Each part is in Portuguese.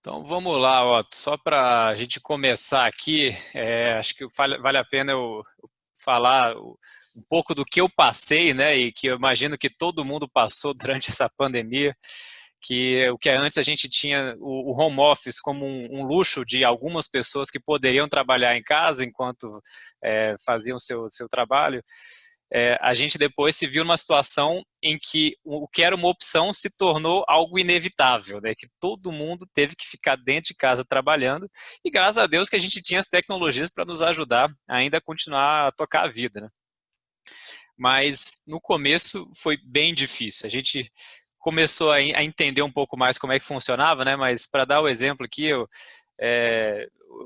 Então vamos lá, Otto. Só para a gente começar aqui, acho que vale a pena eu falar um pouco do que eu passei, né? E que eu imagino que todo mundo passou durante essa pandemia, que o que antes a gente tinha o home office como um luxo de algumas pessoas que poderiam trabalhar em casa enquanto faziam seu trabalho. A gente depois se viu numa situação em que o que era uma opção se tornou algo inevitável, né? Que todo mundo teve que ficar dentro de casa trabalhando, e graças a Deus que a gente tinha as tecnologias para nos ajudar ainda a continuar a tocar a vida, né? Mas no começo foi bem difícil. A gente começou a entender um pouco mais como é que funcionava, né? Mas para dar o exemplo aqui,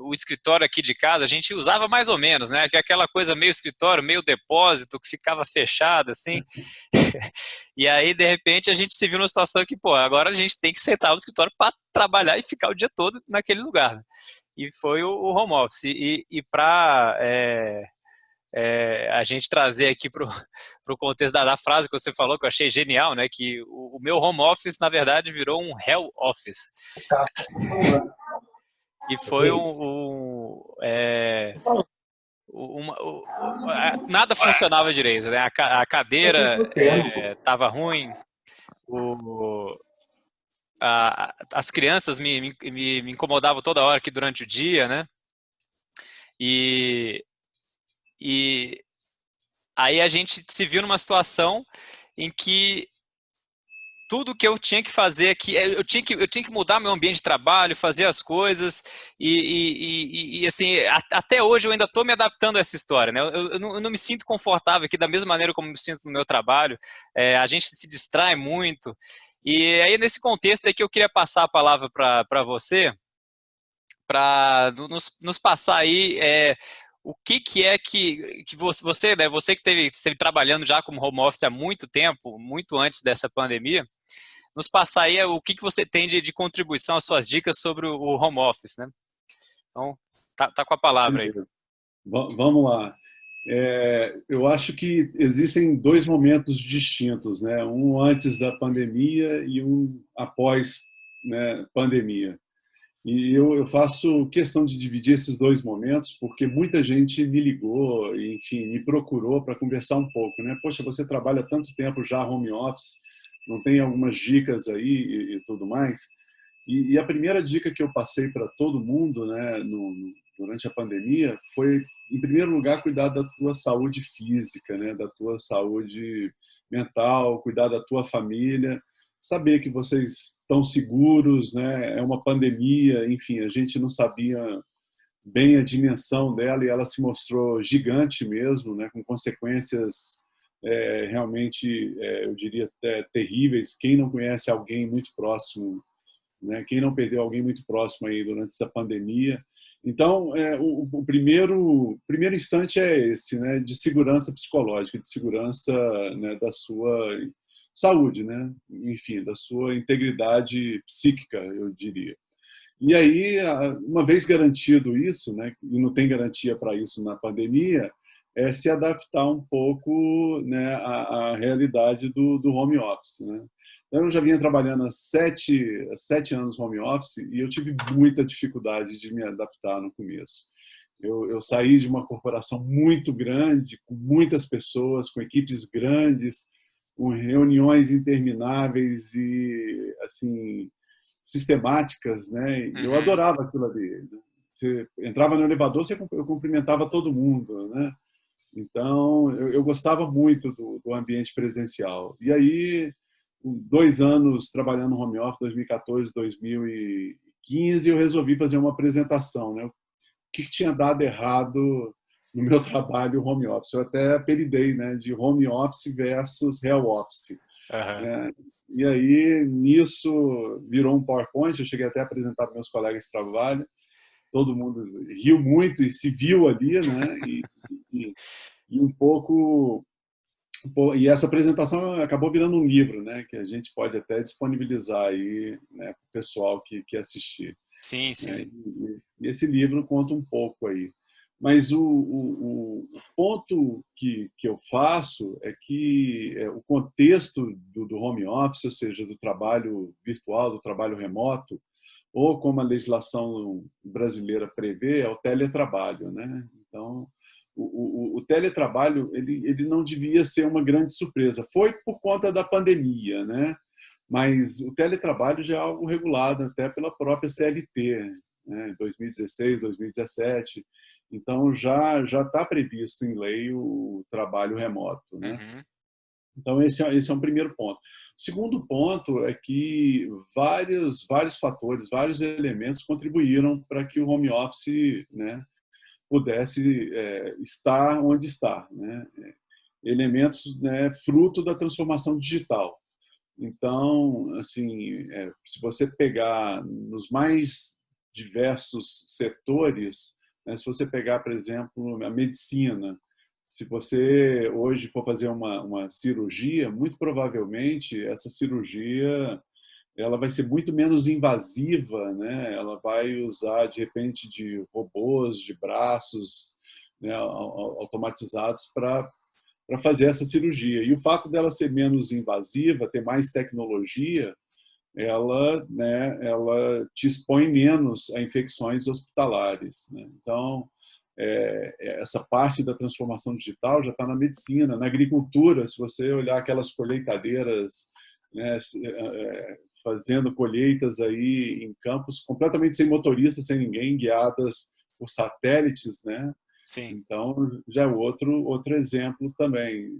o escritório aqui de casa a gente usava mais ou menos, né? Que é aquela coisa meio escritório, meio depósito, que ficava fechado assim. E aí, de repente, a gente se viu numa situação que, pô, agora a gente tem que sentar no escritório para trabalhar e ficar o dia todo naquele lugar, né? E foi o home office. E para a gente trazer aqui para o contexto da frase que você falou, que eu achei genial, né? Que o meu home office, na verdade, virou um hell office. E foi nada funcionava direito, né? A cadeira estava ruim, o, as crianças me incomodavam toda hora aqui durante o dia, né? E, e aí a gente se viu numa situação em que tudo que eu tinha que fazer aqui, eu tinha que mudar meu ambiente de trabalho, fazer as coisas, e assim, até hoje eu ainda estou me adaptando a essa história, né? Eu não me sinto confortável aqui da mesma maneira como me sinto no meu trabalho, a gente se distrai muito, e aí nesse contexto é que eu queria passar a palavra para você, para nos passar aí o que é que você, né, você que esteve trabalhando já como home office há muito tempo, muito antes dessa pandemia, nos passar aí o que você tem de contribuição, as suas dicas sobre o home office, né? Então, tá com a palavra aí. Beleza. Vamos lá. Eu acho que existem dois momentos distintos, né? Um antes da pandemia e um após, né, pandemia. E eu faço questão de dividir esses dois momentos porque muita gente me ligou, e, enfim, me procurou para conversar um pouco, né? Poxa, você trabalha tanto tempo já home office, não tem algumas dicas aí e tudo mais? E a primeira dica que eu passei para todo mundo, né, durante a pandemia, foi, em primeiro lugar, cuidar da tua saúde física, né, da tua saúde mental, cuidar da tua família, saber que vocês estão seguros, né, é uma pandemia, enfim, a gente não sabia bem a dimensão dela e ela se mostrou gigante mesmo, né, com consequências realmente, eu diria, terríveis. Quem não conhece alguém muito próximo, né? Quem não perdeu alguém muito próximo aí durante essa pandemia? Então, o primeiro instante é esse, né? De segurança psicológica, de segurança, né, da sua saúde, né? Enfim, da sua integridade psíquica, eu diria. E aí, uma vez garantido isso, né? E não tem garantia para isso na pandemia, é se adaptar um pouco, né, à realidade do home office, né? Eu já vinha trabalhando há 7 anos home office e eu tive muita dificuldade de me adaptar no começo. Eu saí de uma corporação muito grande, com muitas pessoas, com equipes grandes, com reuniões intermináveis e assim sistemáticas, né? E eu Uhum. adorava aquilo ali. Né? Você entrava no elevador, eu cumprimentava todo mundo, né? Então, eu gostava muito do ambiente presencial. E aí, com 2 anos trabalhando no home office, 2014, 2015, eu resolvi fazer uma apresentação, né? O que tinha dado errado no meu trabalho home office. Eu até apelidei, né, de home office versus real office. Uhum. Né? E aí, nisso, virou um PowerPoint. Eu cheguei até a apresentar para meus colegas de trabalho. Todo mundo riu muito e se viu ali, né? E, e um pouco e essa apresentação acabou virando um livro, né, que a gente pode até disponibilizar aí, né, para o pessoal que assistir. Sim, Né? sim. E esse livro conta um pouco aí. Mas o ponto que eu faço é que o contexto do home office, ou seja, do trabalho virtual, do trabalho remoto, ou como a legislação brasileira prevê, é o teletrabalho, né? Então, o teletrabalho ele não devia ser uma grande surpresa. Foi por conta da pandemia, né? Mas o teletrabalho já é algo regulado até pela própria CLT, né? 2016, 2017. Então, já está previsto em lei o trabalho remoto, né? Uhum. Então, esse é um primeiro ponto. O segundo ponto é que vários fatores, vários elementos contribuíram para que o home office, né, pudesse estar onde está, né? Elementos, né, fruto da transformação digital. Então, assim, se você pegar nos mais diversos setores, né, se você pegar, por exemplo, a medicina, se você hoje for fazer uma cirurgia, muito provavelmente essa cirurgia ela vai ser muito menos invasiva, né? Ela vai usar de repente de robôs, de braços, né, automatizados para fazer essa cirurgia. E o fato dela ser menos invasiva, ter mais tecnologia, ela te expõe menos a infecções hospitalares, né? Então, essa parte da transformação digital já está na medicina, na agricultura. Se você olhar aquelas colheitadeiras, né, fazendo colheitas aí em campos completamente sem motorista, sem ninguém, guiadas por satélites, né? Sim. Então, já é outro exemplo também.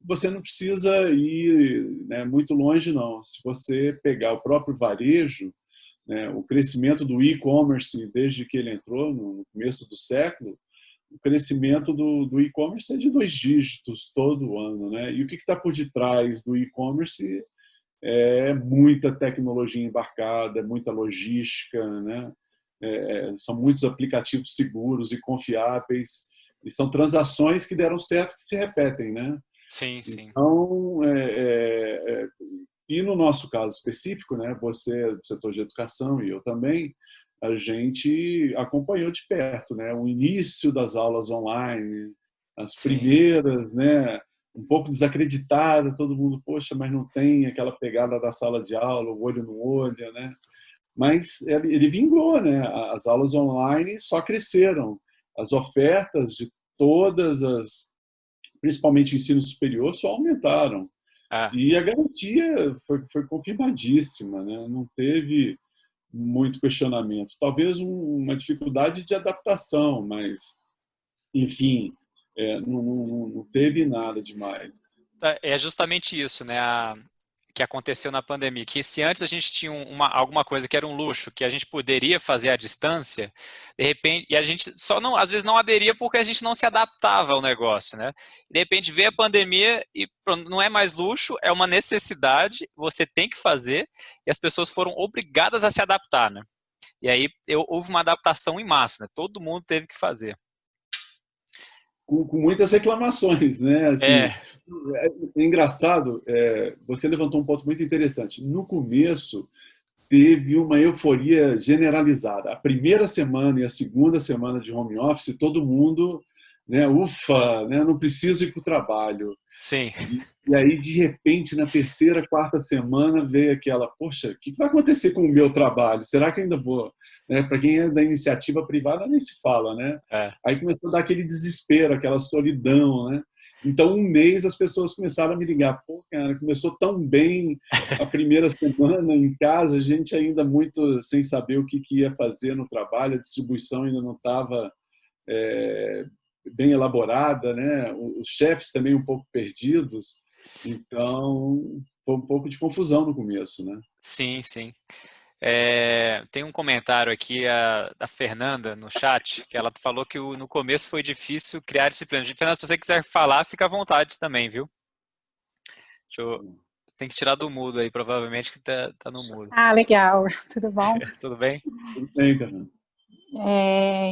Você não precisa ir, né, muito longe, não. Se você pegar o próprio varejo, né, o crescimento do e-commerce desde que ele entrou no começo do século, o crescimento do e-commerce é de 2 dígitos todo ano, né? E o que está por detrás do e-commerce é muita tecnologia embarcada, muita logística, né? São muitos aplicativos seguros e confiáveis, e são transações que deram certo, que se repetem, né? Sim, sim. Então, e no nosso caso específico, né? Você é do setor de educação e eu também, a gente acompanhou de perto, né? O início das aulas online, as Sim. primeiras, né? Um pouco desacreditada, todo mundo, poxa, mas não tem aquela pegada da sala de aula, o olho no olho, né? Mas ele vingou, né? As aulas online só cresceram, as ofertas de todas as, principalmente o ensino superior, só aumentaram. Ah, E a garantia foi confirmadíssima, né? Não teve muito questionamento. Talvez uma dificuldade de adaptação, mas, enfim, não teve nada demais. é justamente isso, né? Que aconteceu na pandemia, que se antes a gente tinha alguma coisa que era um luxo, que a gente poderia fazer à distância, de repente, e a gente só não, às vezes não aderia porque a gente não se adaptava ao negócio, né? De repente veio a pandemia e pronto, não é mais luxo, é uma necessidade, você tem que fazer, e as pessoas foram obrigadas a se adaptar, né? E aí houve uma adaptação em massa, né? Todo mundo teve que fazer. Com muitas reclamações, né? É, Assim, é engraçado, você levantou um ponto muito interessante. No começo, teve uma euforia generalizada. A primeira semana e a segunda semana de home office, todo mundo, né, ufa, né, não preciso ir para o trabalho. sim, E aí, de repente, na terceira, quarta semana, veio aquela, poxa, o que vai acontecer com o meu trabalho? Será que ainda vou? Né? Para quem é da iniciativa privada, nem se fala, né? é, Aí começou a dar aquele desespero, aquela solidão, né? Então, um mês as pessoas começaram a me ligar. Pô, cara, começou tão bem a primeira semana em casa, a gente ainda muito sem saber o que ia fazer no trabalho, a distribuição ainda não estava bem elaborada, né? Os chefes também um pouco perdidos. Então, foi um pouco de confusão no começo, né? sim, sim. Tem um comentário aqui da Fernanda no chat, que ela falou que no começo foi difícil criar disciplina. Fernanda, se você quiser falar, fica à vontade também, viu? Tem que tirar do mudo aí, provavelmente que tá no mudo. Ah, legal. Tudo bom? Tudo bem? Tudo bem, Fernando.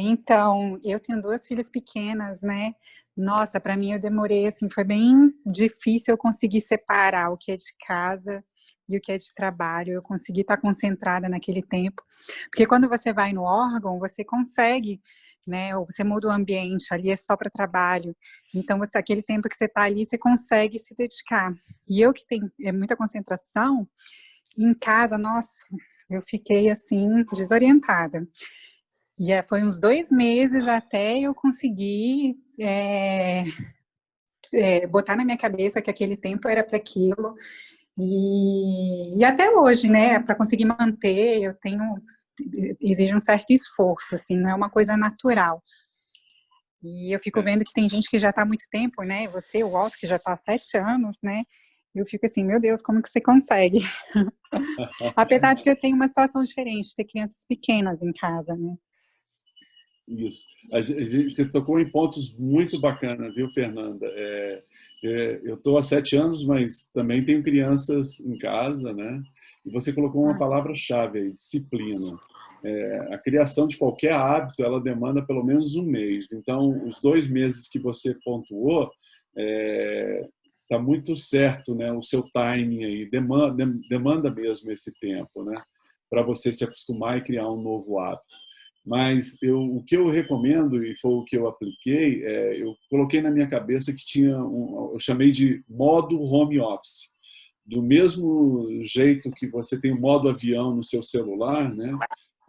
Então, eu tenho 2 filhas pequenas, né? Nossa, para mim eu demorei, assim, foi bem difícil eu conseguir separar o que é de casa e o que é de trabalho. Eu consegui estar concentrada naquele tempo. Porque quando você vai no órgão, você consegue, né? Ou você muda o ambiente, ali é só para trabalho. Então, aquele tempo que você está ali, você consegue se dedicar. E eu que tenho muita concentração, em casa, nossa, Eu fiquei, assim, desorientada. E foi uns 2 meses até eu conseguir botar na minha cabeça que aquele tempo era para aquilo. E até hoje, né, para conseguir manter, exige um certo esforço, assim, não é uma coisa natural. E eu fico vendo que tem gente que já está há muito tempo, né, você, o Walter, que já está há 7 anos, né, eu fico assim, meu Deus, como que você consegue? Apesar de que eu tenho uma situação diferente, de ter crianças pequenas em casa, né. Isso. Você tocou em pontos muito bacanas, viu, Fernanda? Eu estou há 7 anos, mas também tenho crianças em casa, né? E você colocou uma palavra-chave aí, disciplina. A criação de qualquer hábito, ela demanda pelo menos um mês. Então, os 2 meses que você pontuou, está muito certo, né? O seu timing aí demanda mesmo esse tempo, né? Para você se acostumar e criar um novo hábito. Mas o que eu recomendo, e foi o que eu apliquei, eu coloquei na minha cabeça que tinha eu chamei de modo home office. Do mesmo jeito que você tem o modo avião no seu celular, né?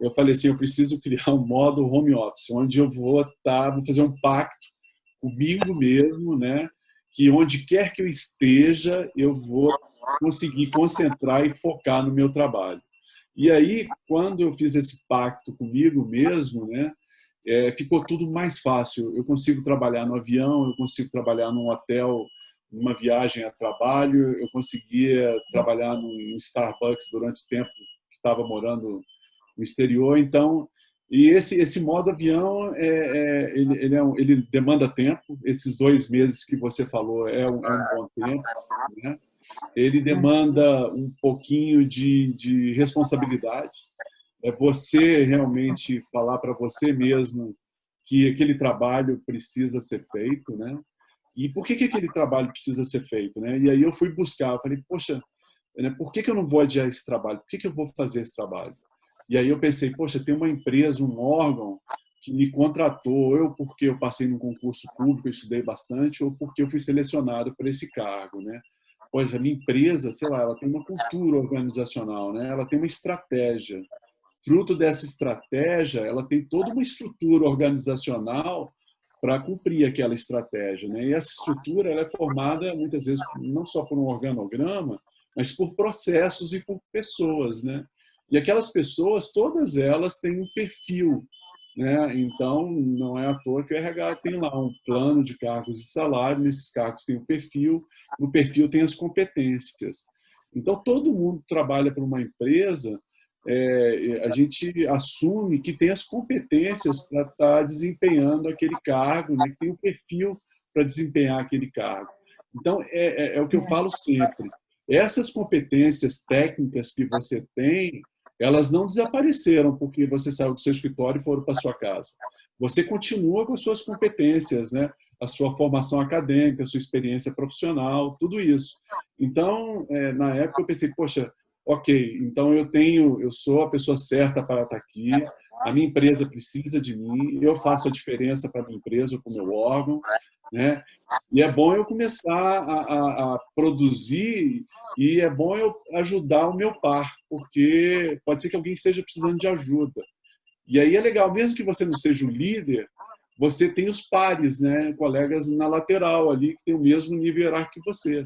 Eu falei assim, eu preciso criar um modo home office, onde eu vou fazer um pacto comigo mesmo, né? Que onde quer que eu esteja, eu vou conseguir concentrar e focar no meu trabalho. E aí, quando eu fiz esse pacto comigo mesmo, né, ficou tudo mais fácil. Eu consigo trabalhar no avião, eu consigo trabalhar num hotel, numa viagem a trabalho, eu conseguia trabalhar num Starbucks durante o tempo que estava morando no exterior. Então, e esse modo avião, ele demanda tempo. Esses 2 meses que você falou é um bom tempo, né? Ele demanda um pouquinho de responsabilidade. É você realmente falar para você mesmo que aquele trabalho precisa ser feito, né? E por que aquele trabalho precisa ser feito, né? E aí eu fui buscar, eu falei, poxa, né, por que eu não vou adiar esse trabalho? Por que eu vou fazer esse trabalho? E aí eu pensei, poxa, tem uma empresa, um órgão que me contratou, eu porque eu passei num concurso público, eu estudei bastante, ou porque eu fui selecionado para esse cargo, né? Pois a minha empresa, sei lá, ela tem uma cultura organizacional, né? Ela tem uma estratégia. Fruto dessa estratégia, ela tem toda uma estrutura organizacional para cumprir aquela estratégia, né? E essa estrutura ela é formada muitas vezes não só por um organograma, mas por processos e por pessoas, né? E aquelas pessoas, todas elas têm um perfil, né? Então, não é à toa que o RH tem lá um plano de cargos e salário, nesses cargos tem o perfil, no perfil tem as competências. Então, todo mundo trabalha para uma empresa, a gente assume que tem as competências para estar desempenhando aquele cargo, né? Que tem o perfil para desempenhar aquele cargo. Então, é o que eu falo sempre. Essas competências técnicas que você tem, elas não desapareceram porque você saiu do seu escritório e foram para sua casa. Você continua com as suas competências, né? A sua formação acadêmica, a sua experiência profissional, tudo isso. Então, na época eu pensei, poxa, ok, então eu sou a pessoa certa para estar aqui, a minha empresa precisa de mim, eu faço a diferença para a minha empresa, para o meu órgão, né? E é bom eu começar a produzir e é bom eu ajudar o meu par, porque pode ser que alguém esteja precisando de ajuda. E aí é legal, mesmo que você não seja o líder, você tem os pares, né? Colegas na lateral ali, que tem o mesmo nível hierárquico que você.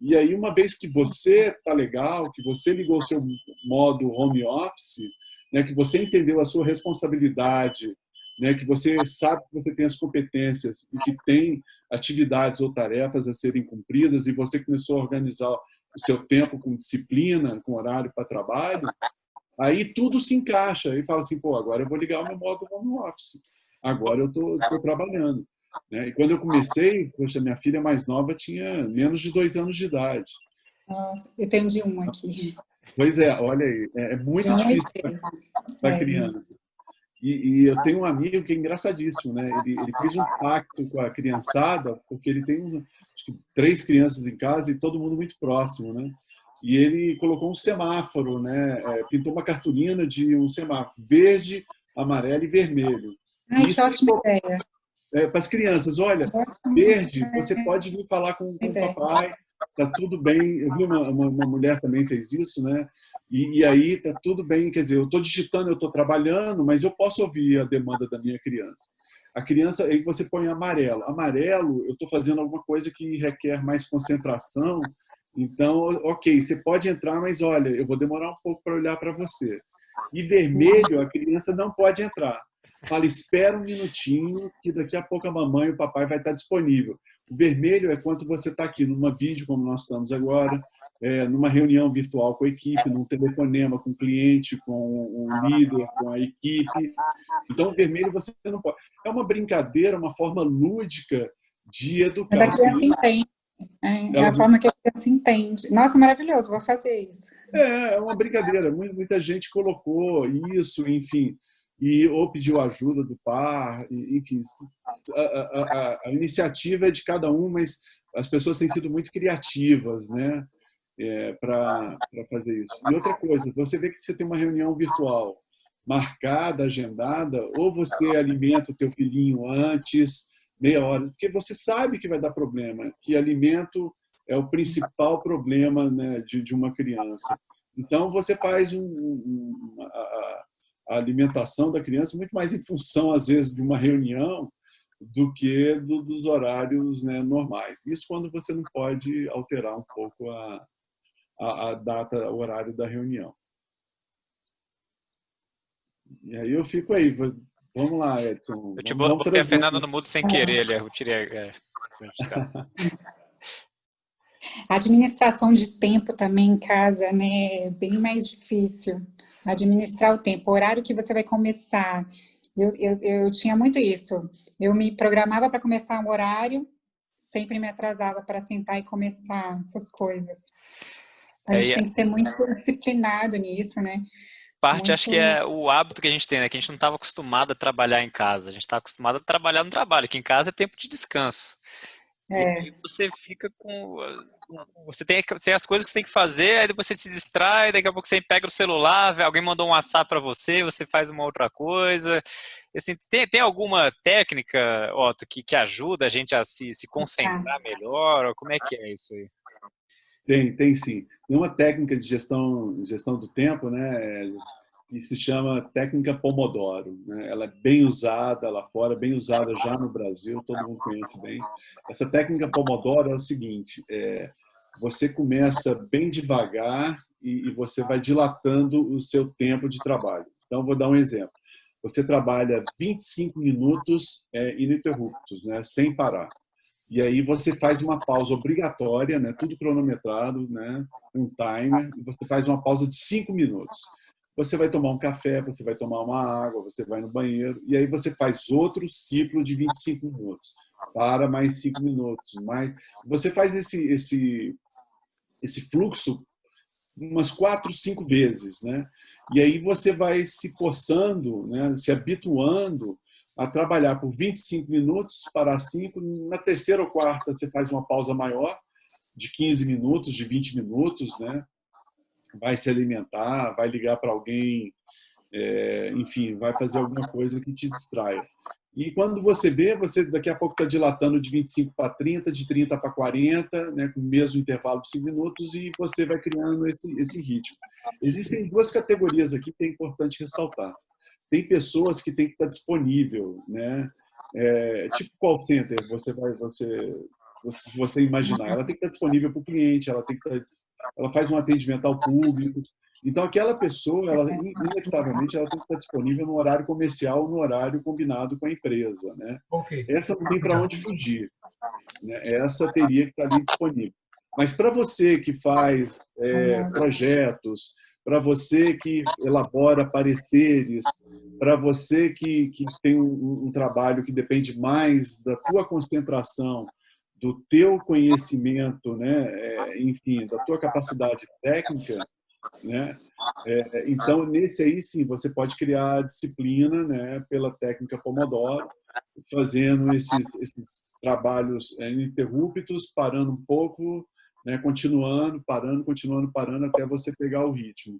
E aí, uma vez que você está legal, que você ligou o seu modo home office, né? Que você entendeu a sua responsabilidade, né? Que você sabe que você tem as competências e que tem atividades ou tarefas a serem cumpridas e você começou a organizar o seu tempo com disciplina, com horário para trabalho, aí tudo se encaixa. E fala assim, pô, agora eu vou ligar o meu modo home office. Agora eu estou trabalhando. Né? E quando eu comecei, poxa, minha filha mais nova tinha menos de 2 anos de idade. Eu tenho de 1 aqui. Pois é, olha aí, é muito difícil para criança. E eu tenho um amigo que é engraçadíssimo, né? Ele fez um pacto com a criançada, porque ele tem acho que 3 crianças em casa e todo mundo muito próximo, né? E ele colocou um semáforo, né? Pintou uma cartolina de um semáforo verde, amarelo e vermelho. Ai, que ótima ideia. Para as crianças, olha, verde, você pode vir falar com o papai, tá tudo bem. Eu vi uma mulher também fez isso, né? E aí tá tudo bem, quer dizer, eu estou digitando, eu estou trabalhando, mas eu posso ouvir a demanda da minha criança. A criança, aí você põe amarelo. Amarelo, eu estou fazendo alguma coisa que requer mais concentração. Então, ok, você pode entrar, mas olha, eu vou demorar um pouco para olhar para você. E vermelho, a criança não pode entrar. Fala, espera um minutinho, que daqui a pouco a mamãe e o papai vai estar disponível. O vermelho é quando você está aqui numa vídeo, como nós estamos agora, numa reunião virtual com a equipe, num telefonema com o cliente, com o líder, com a equipe. Então, o vermelho você não pode. É uma brincadeira, uma forma lúdica de Mas educar a as criança crianças. entende. É a forma que a criança entende. Nossa, maravilhoso, vou fazer isso. É uma brincadeira. Muita gente colocou isso, enfim, ou pediu ajuda do par, enfim. A iniciativa é de cada um, mas as pessoas têm sido muito criativas, né, para fazer isso. E outra coisa, você vê que você tem uma reunião virtual marcada, agendada, ou você alimenta o teu filhinho antes, meia hora, porque você sabe que vai dar problema, que alimento é o principal problema, né, de uma criança. Então, você faz a alimentação da criança muito mais em função, às vezes, de uma reunião do que dos horários, né, normais. Isso quando você não pode alterar um pouco a data, o horário da reunião. E aí eu fico aí. Vamos lá, Edson. Eu Vamos botei a trazendo. Fernanda no mudo sem querer, ali, eu tirei. A administração de tempo também em casa, né, é bem mais difícil. Administrar o tempo, o horário que você vai começar. Eu tinha muito isso. Eu me programava para começar um horário, sempre me atrasava para sentar e começar essas coisas. A gente tem que ser muito disciplinado nisso, né? Parte, acho que é o hábito que a gente tem, né? Que a gente não estava acostumado a trabalhar em casa. A gente está acostumado a trabalhar no trabalho, que em casa é tempo de descanso. E aí você fica com... Você tem as coisas que você tem que fazer, aí depois você se distrai, daqui a pouco você pega o celular, alguém mandou um WhatsApp para você, você faz uma outra coisa. Assim, tem alguma técnica, Otto, que ajuda a gente a se concentrar melhor? Ou como é que é isso aí? Tem sim. Tem uma técnica de gestão do tempo, né, que se chama técnica Pomodoro, né? Ela é bem usada lá fora, bem usada já no Brasil, todo mundo conhece bem. Essa técnica Pomodoro é o seguinte: você começa bem devagar e você vai dilatando o seu tempo de trabalho. Então, vou dar um exemplo. Você trabalha 25 minutos ininterruptos, né, sem parar. E aí você faz uma pausa obrigatória, né, tudo cronometrado, né, um timer, e você faz uma pausa de 5 minutos. Você vai tomar um café, você vai tomar uma água, você vai no banheiro, e aí você faz outro ciclo de 25 minutos. Para mais 5 minutos. Você faz esse fluxo umas 4, 5 vezes, né? E aí você vai se forçando, né, se habituando a trabalhar por 25 minutos, parar 5, na terceira ou quarta você faz uma pausa maior, de 15 minutos, de 20 minutos, né? Vai se alimentar, vai ligar para alguém, enfim, vai fazer alguma coisa que te distraia. E quando você vê, você daqui a pouco está dilatando de 25 para 30, de 30 para 40, né, com o mesmo intervalo de 5 minutos, e você vai criando esse ritmo. Existem duas categorias aqui que é importante ressaltar. Tem pessoas que têm que estar disponível, né? Tipo call center, você imaginar. Ela tem que estar disponível para o cliente, ela faz um atendimento ao público. Então, aquela pessoa, inevitavelmente, ela tem que estar disponível no horário comercial, no horário combinado com a empresa, né? Essa não tem para onde fugir, né? Essa teria que estar ali disponível. Mas para você que faz projetos, para você que elabora pareceres, para você que tem um trabalho que depende mais da tua concentração, do teu conhecimento, né? Enfim, da tua capacidade técnica, né? Então, nesse aí, sim, você pode criar disciplina, né, pela técnica Pomodoro, fazendo esses trabalhos ininterruptos, parando um pouco, né, continuando, parando, até você pegar o ritmo,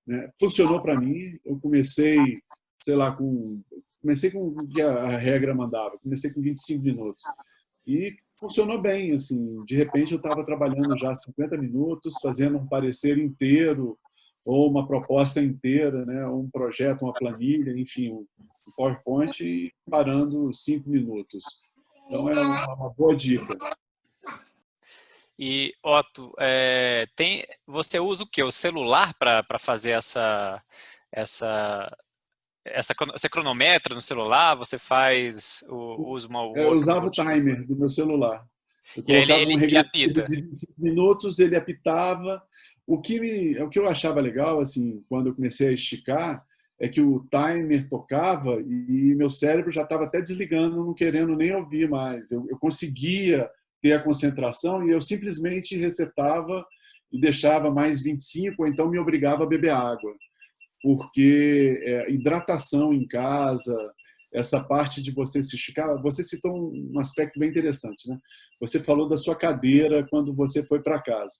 né? Funcionou para mim. Eu comecei, sei lá, comecei com o que a regra mandava, comecei com 25 minutos. E funcionou bem, assim, de repente eu estava trabalhando já 50 minutos, fazendo um parecer inteiro, ou uma proposta inteira, né, um projeto, uma planilha, enfim, um PowerPoint, e parando 5 minutos. Então é uma boa dica. E, Otto, você usa o quê? O celular para fazer essa, você cronometra no celular? Você usa uma Eu outro usava o notebook? timer do meu celular. Eu E aí colocava um ele regressivo apita. de 25 minutos, ele apitava. O que eu achava legal, assim, quando eu comecei a esticar, é que o timer tocava e meu cérebro já estava até desligando, não querendo nem ouvir mais. Eu conseguia ter a concentração e eu simplesmente resetava e deixava mais 25, ou então me obrigava a beber água, porque hidratação em casa, essa parte de você se esticar, você citou um aspecto bem interessante, né? Você falou da sua cadeira quando você foi para casa.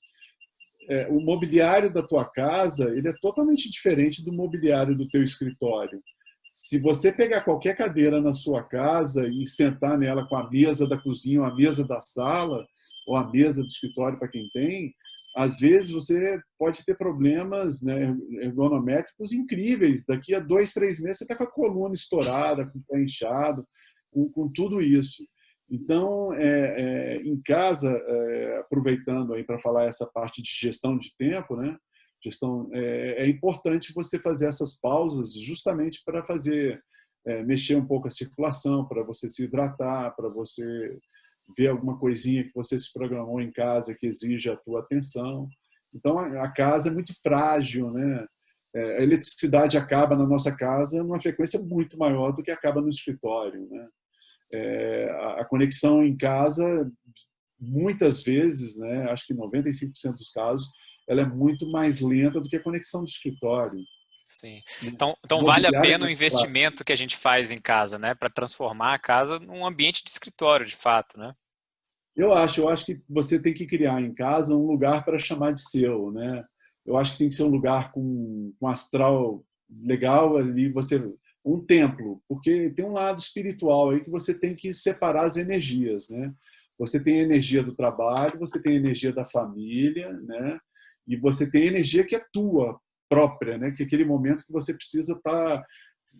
O mobiliário da tua casa, ele é totalmente diferente do mobiliário do teu escritório. Se você pegar qualquer cadeira na sua casa e sentar nela com a mesa da cozinha, ou a mesa da sala, ou a mesa do escritório para quem tem, às vezes você pode ter problemas, né, ergonométricos incríveis. Daqui a 2, 3 meses você está com a coluna estourada, com o pé inchado, com tudo isso. Então, em casa, aproveitando aí para falar essa parte de gestão de tempo, né? É importante você fazer essas pausas justamente para mexer um pouco a circulação, para você se hidratar, para você ver alguma coisinha que você se programou em casa que exige a tua atenção. Então, a casa é muito frágil, né? A eletricidade acaba na nossa casa numa frequência muito maior do que acaba no escritório, né? A conexão em casa, muitas vezes, né, acho que 95% dos casos, ela é muito mais lenta do que a conexão do escritório. Sim. Né? Então O vale a mobiliário é pena o mais prático. investimento que a gente faz em casa, né? Para transformar a casa num ambiente de escritório, de fato, né? Eu acho que você tem que criar em casa um lugar para chamar de seu, né? Eu acho que tem que ser um lugar com astral legal ali, um templo, porque tem um lado espiritual aí que você tem que separar as energias, né? Você tem a energia do trabalho, você tem a energia da família, né? E você tem a energia que é tua própria, né? Que é aquele momento que você precisa estar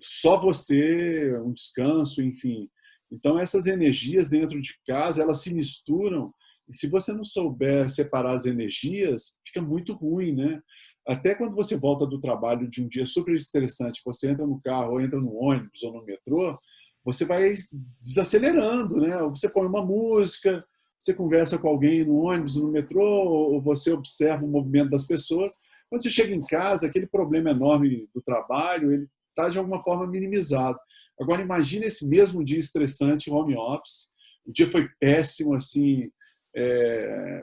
só você, um descanso, enfim. Então, essas energias dentro de casa, elas se misturam, e se você não souber separar as energias, fica muito ruim, né? Até quando você volta do trabalho de um dia super estressante, você entra no carro, ou entra no ônibus ou no metrô, você vai desacelerando, né? Você põe uma música, você conversa com alguém no ônibus, no metrô, ou você observa o movimento das pessoas. Quando você chega em casa, aquele problema enorme do trabalho, ele está de alguma forma minimizado. Agora, imagine esse mesmo dia estressante, home office. O dia foi péssimo, assim,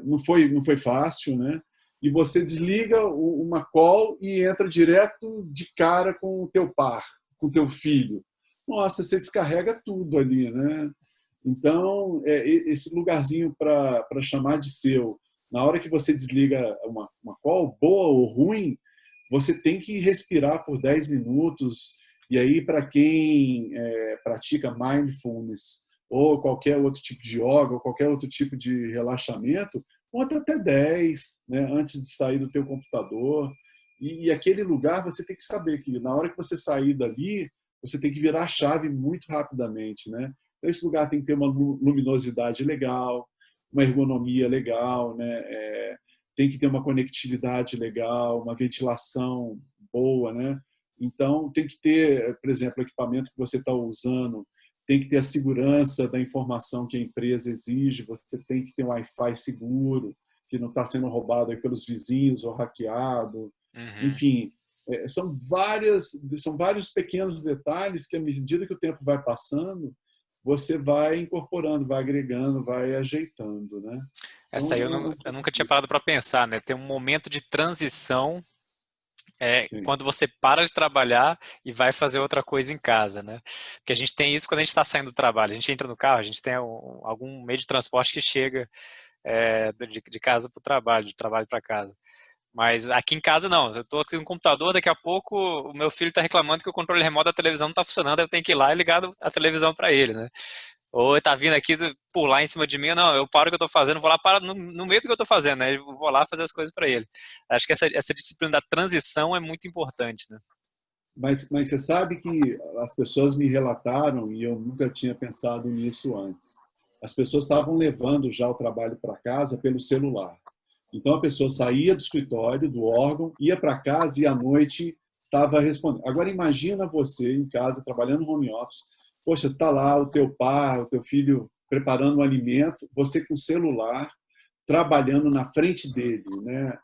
não foi fácil, né? E você desliga uma call e entra direto de cara com o teu par, com o teu filho. Nossa, você descarrega tudo ali, né? Então, esse lugarzinho para chamar de seu, na hora que você desliga uma call, boa ou ruim, você tem que respirar por 10 minutos. E aí, para quem pratica mindfulness ou qualquer outro tipo de yoga, ou qualquer outro tipo de relaxamento, conta até 10, né, antes de sair do teu computador. E aquele lugar, você tem que saber que na hora que você sair dali, você tem que virar a chave muito rapidamente, né? Então, esse lugar tem que ter uma luminosidade legal, uma ergonomia legal, né? Tem que ter uma conectividade legal, uma ventilação boa, né? Então, tem que ter, por exemplo, o equipamento que você está usando, tem que ter a segurança da informação que a empresa exige, você tem que ter um Wi-Fi seguro, que não está sendo roubado aí pelos vizinhos ou hackeado. Uhum. Enfim, são vários pequenos detalhes que, à medida que o tempo vai passando, você vai incorporando, vai agregando, vai ajeitando, né? Essa aí Então, é um eu pouco nunca tinha disso. parado para pensar, né? Tem um momento de transição Sim. quando você para de trabalhar e vai fazer outra coisa em casa, né? Porque a gente tem isso quando a gente está saindo do trabalho. A gente entra no carro, a gente tem algum meio de transporte que chega de casa para o trabalho, de trabalho para casa. Mas aqui em casa não, eu estou aqui no computador, daqui a pouco o meu filho está reclamando que o controle remoto da televisão não está funcionando, eu tenho que ir lá e ligar a televisão para ele, né? Ou tá vindo aqui pular em cima de mim, não, eu paro o que eu tô fazendo, vou lá para no meio do que eu tô fazendo, né? Eu vou lá fazer as coisas para ele. Acho que essa disciplina da transição é muito importante, né? Mas você sabe que as pessoas me relataram, e eu nunca tinha pensado nisso antes. As pessoas estavam levando já o trabalho para casa pelo celular. Então a pessoa saía do escritório, do órgão, ia para casa e à noite estava respondendo. Agora imagina você em casa trabalhando no home office. Poxa, tá lá o teu pai, o teu filho preparando um alimento, você com o celular trabalhando na frente dele, né?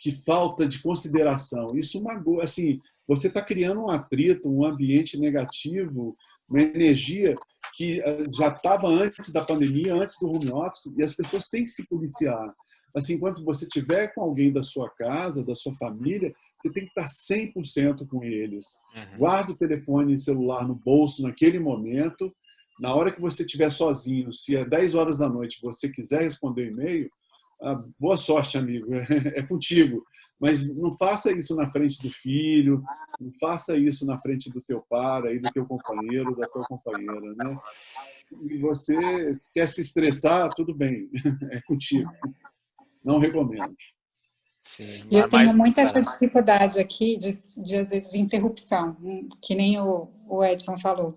Que falta de consideração. Isso magoa, assim, você está criando um atrito, um ambiente negativo, uma energia que já estava antes da pandemia, antes do home office, e as pessoas têm que se policiar. Assim, enquanto você estiver com alguém da sua casa, da sua família, você tem que estar 100% com eles. Guarda o telefone e celular no bolso naquele momento. Na hora que você estiver sozinho, se é 10 horas da noite você quiser responder e-mail, boa sorte, amigo, é contigo. Mas não faça isso na frente do filho, não faça isso na frente do teu par, aí, do teu companheiro, da tua companheira, né? E você quer se estressar, tudo bem, é contigo. Não recomendo. Sim, E eu tenho muita essa vai lá. dificuldade aqui de às vezes, interrupção, que nem o Edson falou.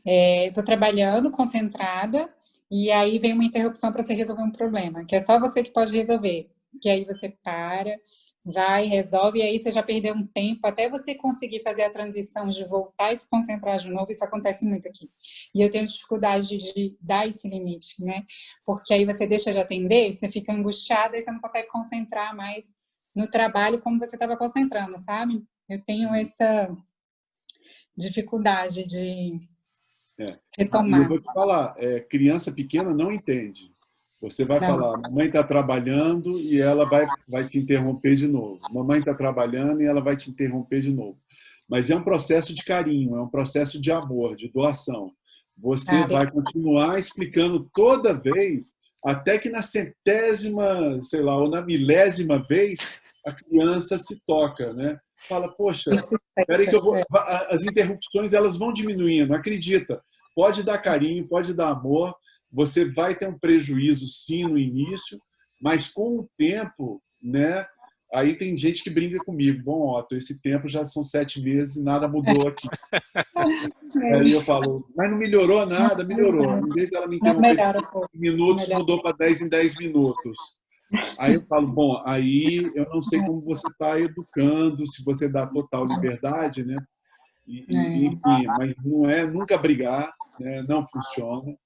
Estou trabalhando, concentrada, e aí vem uma interrupção para você resolver um problema, que é só você que pode resolver. Que aí você para, vai, resolve, e aí você já perdeu um tempo até você conseguir fazer a transição de voltar e se concentrar de novo. Isso acontece muito aqui. E eu tenho dificuldade de dar esse limite, né? Porque aí você deixa de atender, você fica angustiada e você não consegue concentrar mais no trabalho como você estava concentrando, sabe? Eu tenho essa dificuldade de E eu retomar. vou te falar, criança pequena não entende. Você vai Não. falar, mamãe está trabalhando e ela vai te interromper de novo. Mamãe está trabalhando e ela vai te interromper de novo. Mas é um processo de carinho, é um processo de amor, de doação. Você vai continuar explicando toda vez, até que na centésima, sei lá, ou na milésima vez, a criança se toca, né? Fala, poxa, espera aí que eu vou... As interrupções elas vão diminuindo, acredita. Pode dar carinho, pode dar amor, você vai ter um prejuízo sim no início, mas com o tempo, né? Aí tem gente que brinca comigo. Bom, Otto, esse tempo já são 7 meses e nada mudou aqui. Aí eu falo, mas não melhorou nada? Melhorou. Em vez dela me Não interromper de melhora 5 um pouco. minutos, mudou para 10 em 10 minutos. Aí eu falo, bom, aí eu não sei como você está educando, se você dá total liberdade, né? Enfim, mas não é nunca brigar, né? Não funciona,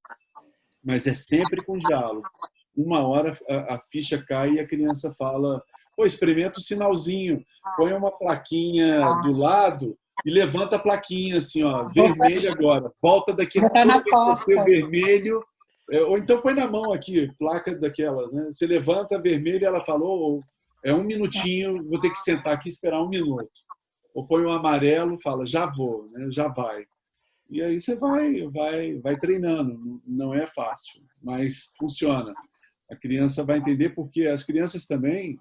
mas é sempre com diálogo. Uma hora a ficha cai e a criança fala, pô, experimenta o sinalzinho, põe uma plaquinha do lado e levanta a plaquinha assim, ó, vermelho agora, volta daqui, toda vez que você vermelho, ou então põe na mão aqui, placa daquela, né? Você levanta vermelho e ela falou, é 1 minutinho, vou ter que sentar aqui e esperar 1 minuto. Ou põe um amarelo, fala, já vou, né? Já vai. E aí você vai treinando. Não é fácil, mas funciona. A criança vai entender porque as crianças também,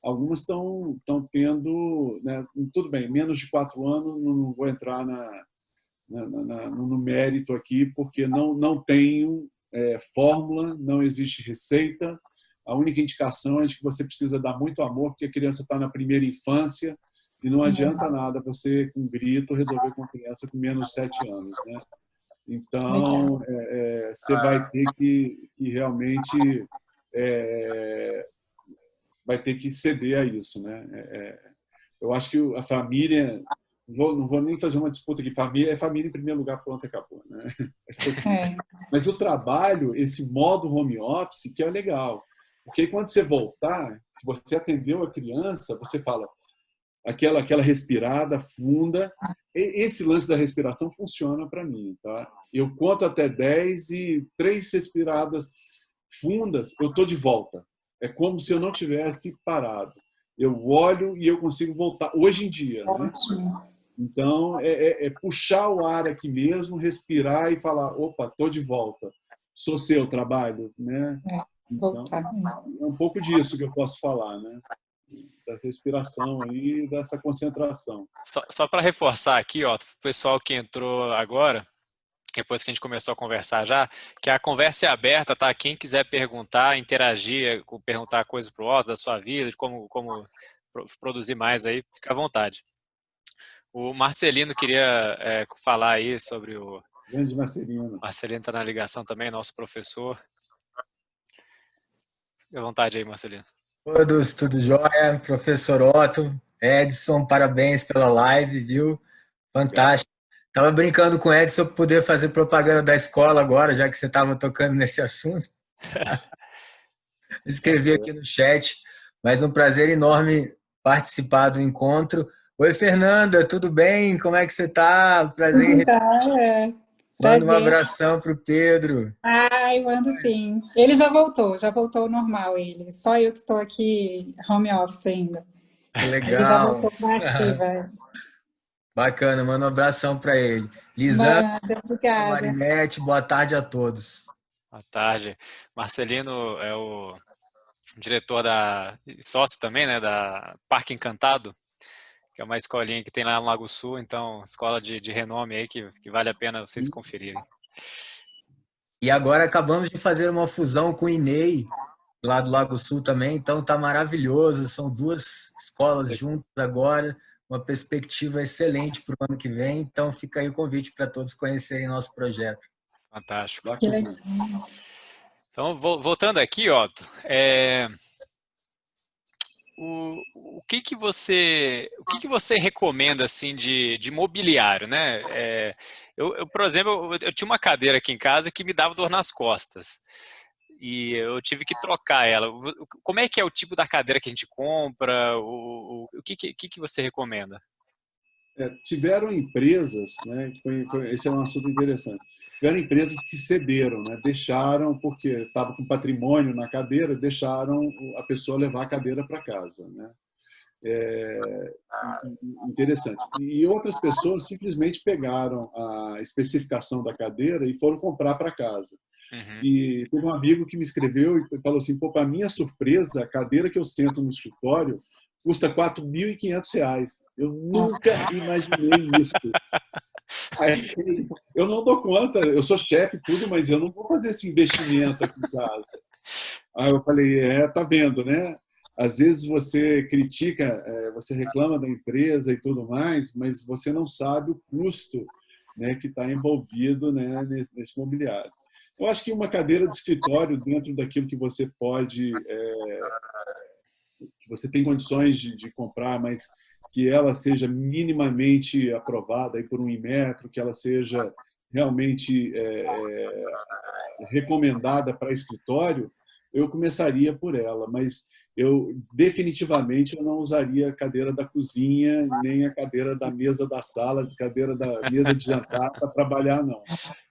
algumas estão tendo, né, tudo bem, menos de 4 anos, não vou entrar no mérito aqui, porque não tem fórmula, não existe receita. A única indicação é de que você precisa dar muito amor, porque a criança está na primeira infância e não adianta nada você, com grito, resolver com a criança com menos de 7 anos, né? Então, você vai ter que realmente vai ter que ceder a isso, né? Eu acho que a família, não vou nem fazer uma disputa aqui, família é família em primeiro lugar, pronto, acabou, né? Mas o trabalho, esse modo home office, que é legal, porque quando você voltar, se você atendeu a criança, você fala aquela respirada funda. Esse lance da respiração funciona para mim, tá? Eu conto até 10 e 3 respiradas fundas, eu tô de volta. É como se eu não tivesse parado. Eu olho e eu consigo voltar. Hoje em dia, né? Então, puxar o ar aqui mesmo, respirar e falar, opa, tô de volta. Sou seu trabalho, né? Então, é um pouco disso que eu posso falar, né? Da respiração aí, dessa concentração. Só para reforçar aqui, ó, o pessoal que entrou agora, depois que a gente começou a conversar já, que a conversa é aberta, tá? Quem quiser perguntar, interagir, perguntar coisas para o Otto, da sua vida, de como produzir mais aí, fica à vontade. O Marcelino queria falar aí sobre o... Grande Marcelino. Marcelino está na ligação também, nosso professor. Fica à vontade aí, Marcelino. Todos, tudo jóia? Professor Otto, Edson, parabéns pela live, viu? Fantástico. Tava brincando com o Edson para poder fazer propaganda da escola agora, já que você estava tocando nesse assunto. Escrevi aqui no chat, mas um prazer enorme participar do encontro. Oi, Fernanda, tudo bem? Como é que você está? Prazer em... Manda um abração para o Pedro. Ai, mando sim. Ele já voltou ao normal, ele. Só eu que estou aqui home office ainda. Legal. Ele já voltou para ativa. Bacana, manda um abração para ele. Lisandra, obrigada. Marinete, boa tarde a todos. Boa tarde. Marcelino é o diretor sócio também, né, da Parque Encantado, que é uma escolinha que tem lá no Lago Sul, então, escola de renome aí que vale a pena vocês conferirem. E agora acabamos de fazer uma fusão com o INEI, lá do Lago Sul também, então tá maravilhoso, são duas escolas juntas agora, uma perspectiva excelente para o ano que vem, então fica aí o convite para todos conhecerem nosso projeto. Fantástico. Que legal. Então, voltando aqui, Otto, o que você recomenda assim de mobiliário, né? Eu, por exemplo, eu tinha uma cadeira aqui em casa que me dava dor nas costas e eu tive que trocar ela. Como é que é o tipo da cadeira que a gente compra? O que você recomenda? Tiveram empresas, né? Esse é um assunto interessante. Tiveram empresas que cederam, né? Deixaram, porque estava com patrimônio na cadeira, deixaram a pessoa levar a cadeira para casa, né? Interessante. E outras pessoas simplesmente pegaram a especificação da cadeira e foram comprar para casa. Uhum. E teve um amigo que me escreveu e falou assim: pô, para minha surpresa, a cadeira que eu sento no escritório custa R$ 4.500. Eu nunca imaginei isso. Aí, eu não dou conta, eu sou chefe e tudo, mas eu não vou fazer esse investimento aqui em casa. Aí eu falei, tá vendo, né? Às vezes você critica, você reclama da empresa e tudo mais, mas você não sabe o custo, né, que está envolvido, né, nesse mobiliário. Eu acho que uma cadeira de escritório, dentro daquilo que você pode, que você tem condições de comprar, mas que ela seja minimamente aprovada aí por um Inmetro, que ela seja realmente recomendada para escritório, eu começaria por ela, mas eu definitivamente eu não usaria a cadeira da cozinha, nem a cadeira da mesa da sala, a cadeira da mesa de jantar para trabalhar, não.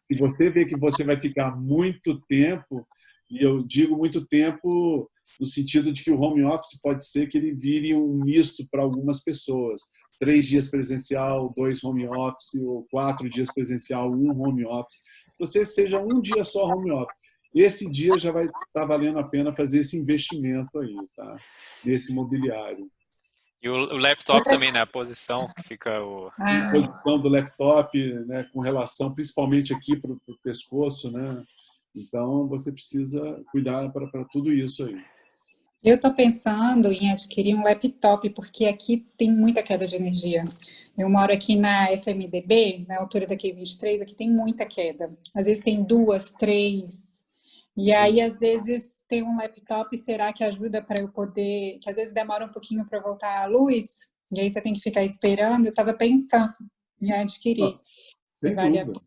Se você vê que você vai ficar muito tempo, e eu digo muito tempo no sentido de que o home office pode ser que ele vire um misto para algumas pessoas. 3 dias presencial, 2 home office, ou 4 dias presencial, 1 home office. Você seja um dia só home office. Esse dia já vai estar valendo a pena fazer esse investimento aí, tá? Nesse mobiliário. E o laptop também, né? A posição que fica A posição do laptop, né? Com relação, principalmente aqui para o pescoço, né? Então, você precisa cuidar para tudo isso aí. Eu estou pensando em adquirir um laptop, porque aqui tem muita queda de energia. Eu moro aqui na SMDB, na altura da Q23, aqui tem muita queda. Às vezes tem 2, 3... E aí, às vezes, tem um laptop, será que ajuda para eu poder... Que às vezes demora um pouquinho para voltar a luz, e aí você tem que ficar esperando. Eu estava pensando em adquirir. Sem vale dúvida.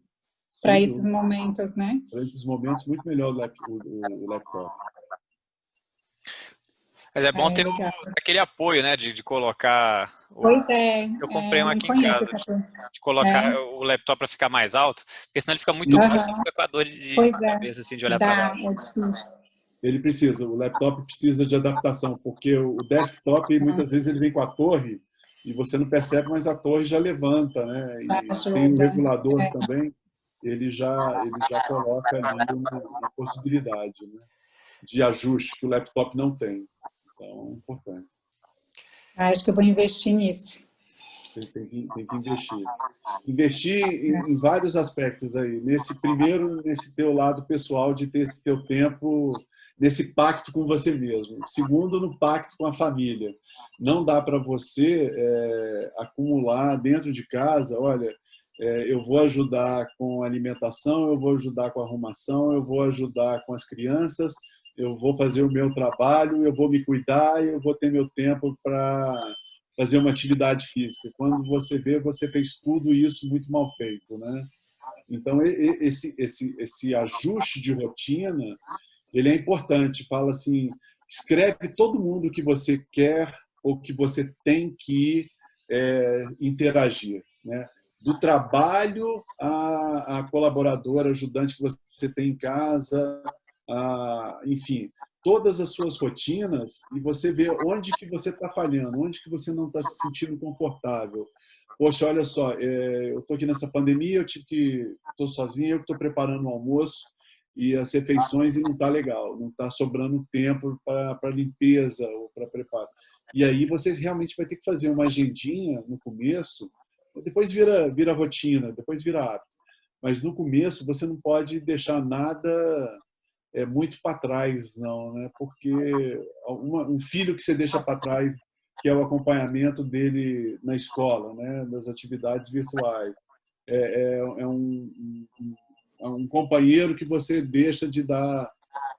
Para esses momentos, né? Para esses momentos, muito melhor o laptop. Mas é bom ter aquele apoio, né, de colocar... Pois é. Eu comprei um aqui em casa, de colocar o laptop para ficar mais alto, porque senão ele fica muito baixo, você fica com a dor de cabeça, assim, de olhar para baixo. Ele precisa, o laptop precisa de adaptação, porque o desktop, muitas vezes, ele vem com a torre e você não percebe, mas a torre já levanta, né? E tem um regulador também, ele já coloca ali uma possibilidade, né, de ajuste que o laptop não tem. Então, é importante. Acho que eu vou investir nisso. Tem que investir. Investir em vários aspectos aí. Nesse primeiro, nesse teu lado pessoal, de ter esse teu tempo, nesse pacto com você mesmo. Segundo, no pacto com a família. Não dá para você acumular dentro de casa, olha, eu vou ajudar com a alimentação, eu vou ajudar com a arrumação, eu vou ajudar com as crianças, eu vou fazer o meu trabalho, eu vou me cuidar, eu vou ter meu tempo para fazer uma atividade física. Quando você vê, você fez tudo isso muito mal feito, né? Então, esse ajuste de rotina, ele é importante. Fala assim, escreve todo mundo que você quer ou que você tem que interagir, né? Do trabalho a colaboradora, ajudante que você tem em casa, enfim, todas as suas rotinas, e você vê onde que você está falhando, onde que você não está se sentindo confortável. Poxa, olha só, eu estou aqui nessa pandemia, eu estou sozinho, eu estou preparando o almoço e as refeições e não está legal, não está sobrando tempo para limpeza ou para preparo. E aí você realmente vai ter que fazer uma agendinha no começo, depois vira rotina, depois vira hábito. Mas no começo você não pode deixar nada muito para trás, não, né? Porque um filho que você deixa para trás, que é o acompanhamento dele na escola, né? Das atividades virtuais, é um companheiro que você deixa de dar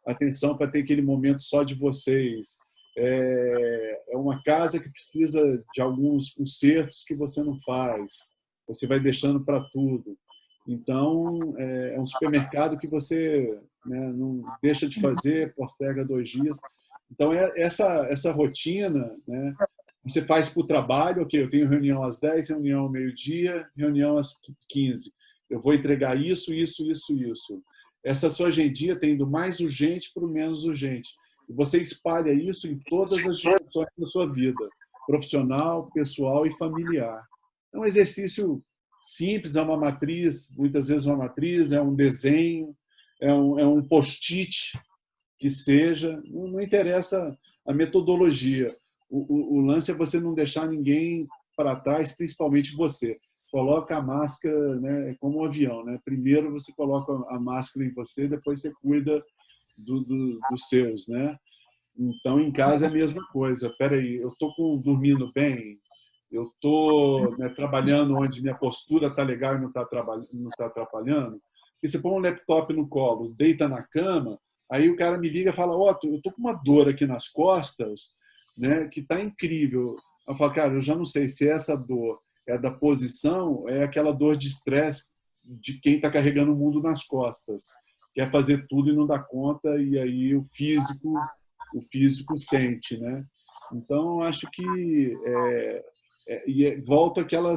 atenção para ter aquele momento só de vocês. É uma casa que precisa de alguns consertos que você não faz. Você vai deixando para tudo. Então, é um supermercado que você, né, não deixa de fazer, posterga 2 dias. Então, essa rotina, né, você faz para o trabalho, ok, eu tenho reunião às 10, reunião ao meio-dia, reunião às 15. Eu vou entregar isso, isso, isso, isso. Essa sua agendinha tem do mais urgente para o menos urgente. E você espalha isso em todas as dimensões da sua vida, profissional, pessoal e familiar. É um exercício simples, é uma matriz, muitas vezes uma matriz, é um desenho, é um post-it que seja, não interessa a metodologia. O lance é você não deixar ninguém para trás, principalmente você. Coloca a máscara, né, como um avião, né? Primeiro você coloca a máscara em você, depois você cuida dos seus, né? Então, em casa é a mesma coisa. Espera aí, eu estou dormindo bem? Eu estou, né, trabalhando onde minha postura está legal e não está atrapalhando? E você põe um laptop no colo, deita na cama, aí o cara me liga e fala, eu estou com uma dor aqui nas costas, né, que está incrível. Eu falo, cara, eu já não sei se essa dor é da posição, é aquela dor de estresse de quem está carregando o mundo nas costas. Quer fazer tudo e não dá conta, e aí o físico sente, né? Então, acho que volta àquela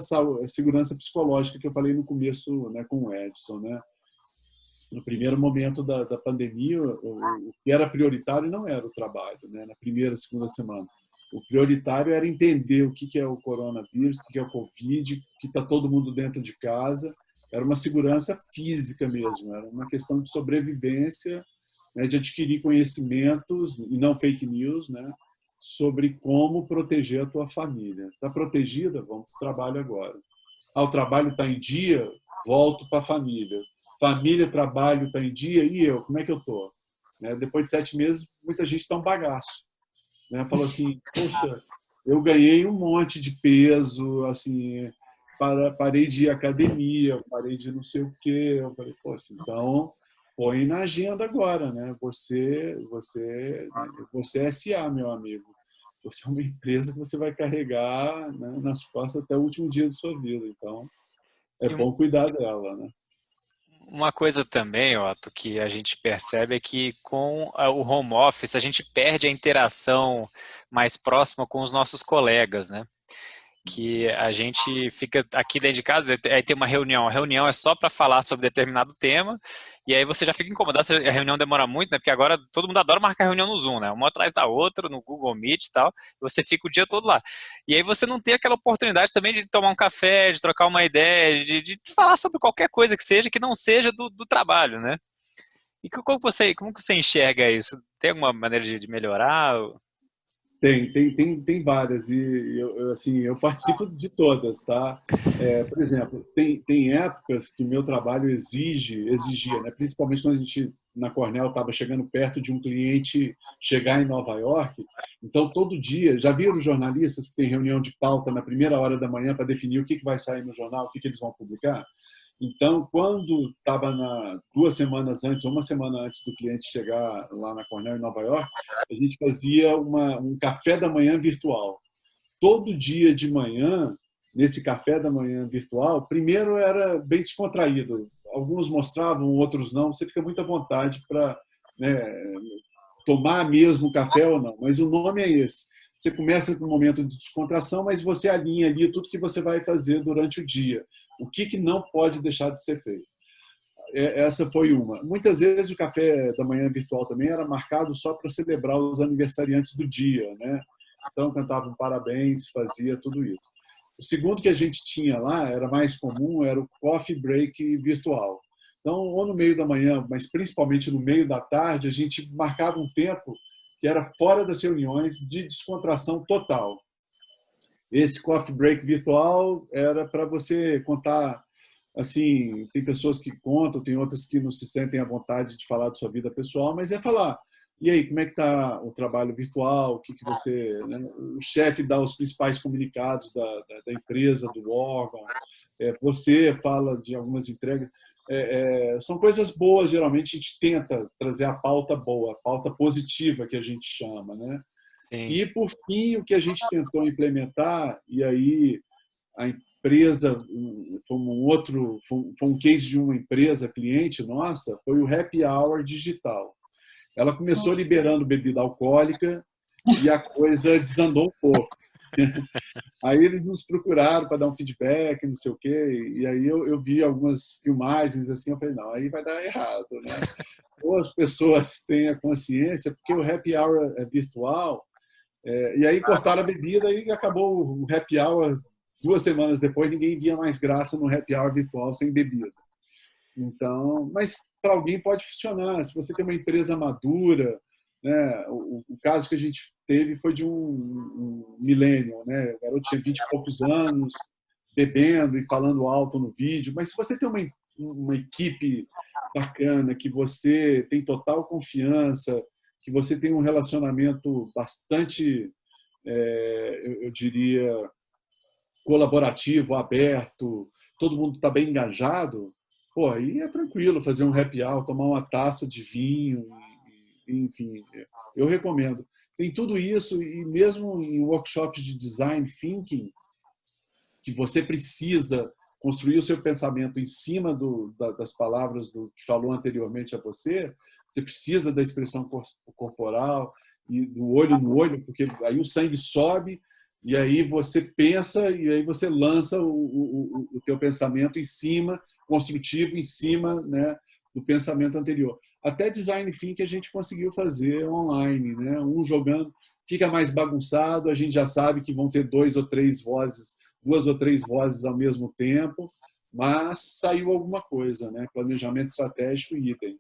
segurança psicológica que eu falei no começo, né, com o Edson, né? No primeiro momento da pandemia, o que era prioritário não era o trabalho, né? Na primeira, segunda semana. O prioritário era entender o que é o coronavírus, o que é o Covid, que está todo mundo dentro de casa. Era uma segurança física mesmo, era uma questão de sobrevivência, né, de adquirir conhecimentos, e não fake news, né, sobre como proteger a tua família. Está protegida? Vamos para o trabalho agora. O trabalho está em dia? Volto para a família. Família, trabalho está em dia? E eu? Como é que eu estou? Depois de 7 meses, muita gente está um bagaço. Né? Falou assim, poxa, eu ganhei um monte de peso, assim, parei de ir à academia, parei de não sei o quê. Eu falei, poxa, então põe na agenda agora, né? Você é SA, meu amigo. Você é uma empresa que você vai carregar, né, nas costas até o último dia de sua vida. Então, é bom cuidar dela, né? Uma coisa também, Otto, que a gente percebe é que com o home office a gente perde a interação mais próxima com os nossos colegas, né? Que a gente fica aqui dentro de casa, aí tem uma reunião. A reunião é só para falar sobre determinado tema, e aí você já fica incomodado se a reunião demora muito, né? Porque agora todo mundo adora marcar reunião no Zoom, né? Uma atrás da outra, no Google Meet e tal, e você fica o dia todo lá. E aí você não tem aquela oportunidade também de tomar um café, de trocar uma ideia, de falar sobre qualquer coisa que seja, que não seja do trabalho, né? E como que você enxerga isso? Tem alguma maneira de melhorar? Tem várias, e assim, eu participo de todas, tá? Por exemplo, tem épocas que o meu trabalho exigia, né? Principalmente quando a gente, na Cornell, estava chegando perto de um cliente chegar em Nova York, então todo dia, já viram os jornalistas que tem reunião de pauta na primeira hora da manhã para definir o que vai sair no jornal, o que eles vão publicar? Então, quando estava 2 semanas antes, uma semana antes do cliente chegar lá na Cornell, em Nova York, a gente fazia um café da manhã virtual. Todo dia de manhã, nesse café da manhã virtual, primeiro era bem descontraído. Alguns mostravam, outros não. Você fica muito à vontade para, né, tomar mesmo café ou não. Mas o nome é esse. Você começa com um momento de descontração, mas você alinha ali tudo que você vai fazer durante o dia. O que não pode deixar de ser feito. Essa foi uma. Muitas vezes o café da manhã virtual também era marcado só para celebrar os aniversariantes do dia, né? Então cantavam parabéns, fazia tudo isso. O segundo que a gente tinha lá, era mais comum, era o coffee break virtual. Então, ou no meio da manhã, mas principalmente no meio da tarde, a gente marcava um tempo que era fora das reuniões, de descontração total. Esse coffee break virtual era para você contar, assim, tem pessoas que contam, tem outras que não se sentem à vontade de falar de sua vida pessoal, mas é falar, e aí, como é que está o trabalho virtual, o que você... Né? O chefe dá os principais comunicados da empresa, do órgão, você fala de algumas entregas. São coisas boas, geralmente a gente tenta trazer a pauta boa, a pauta positiva que a gente chama, né? Sim. E, por fim, o que a gente tentou implementar, e aí a empresa, foi um case de uma empresa cliente nossa, foi o Happy Hour digital. Ela começou liberando bebida alcoólica e a coisa desandou um pouco. Aí eles nos procuraram para dar um feedback, não sei o quê, e aí eu vi algumas filmagens assim, eu falei, não, aí vai dar errado, né? Ou as pessoas têm a consciência, porque o Happy Hour é virtual, e aí cortaram a bebida e acabou o Happy Hour. 2 semanas depois, ninguém via mais graça no Happy Hour virtual sem bebida. Então, mas para alguém pode funcionar. Se você tem uma empresa madura, né? O caso que a gente teve foi de um millennial, né? O garoto tinha 20 e poucos anos, bebendo e falando alto no vídeo. Mas se você tem uma equipe bacana, que você tem total confiança, que você tem um relacionamento bastante, eu diria, colaborativo, aberto, todo mundo está bem engajado, pô, aí é tranquilo fazer um happy hour, tomar uma taça de vinho, enfim, eu recomendo. Tem tudo isso, e mesmo em workshops de design thinking, que você precisa construir o seu pensamento em cima das palavras do que falou anteriormente a você, você precisa da expressão corporal e do olho no olho, porque aí o sangue sobe, e aí você pensa, e aí você lança o teu pensamento em cima, construtivo, em cima, né, do pensamento anterior. Até design thinking a gente conseguiu fazer online, né? Um jogando, fica mais bagunçado, a gente já sabe que vão ter 2 ou 3 vozes, 2 ou 3 vozes ao mesmo tempo, mas saiu alguma coisa, né? Planejamento estratégico e item.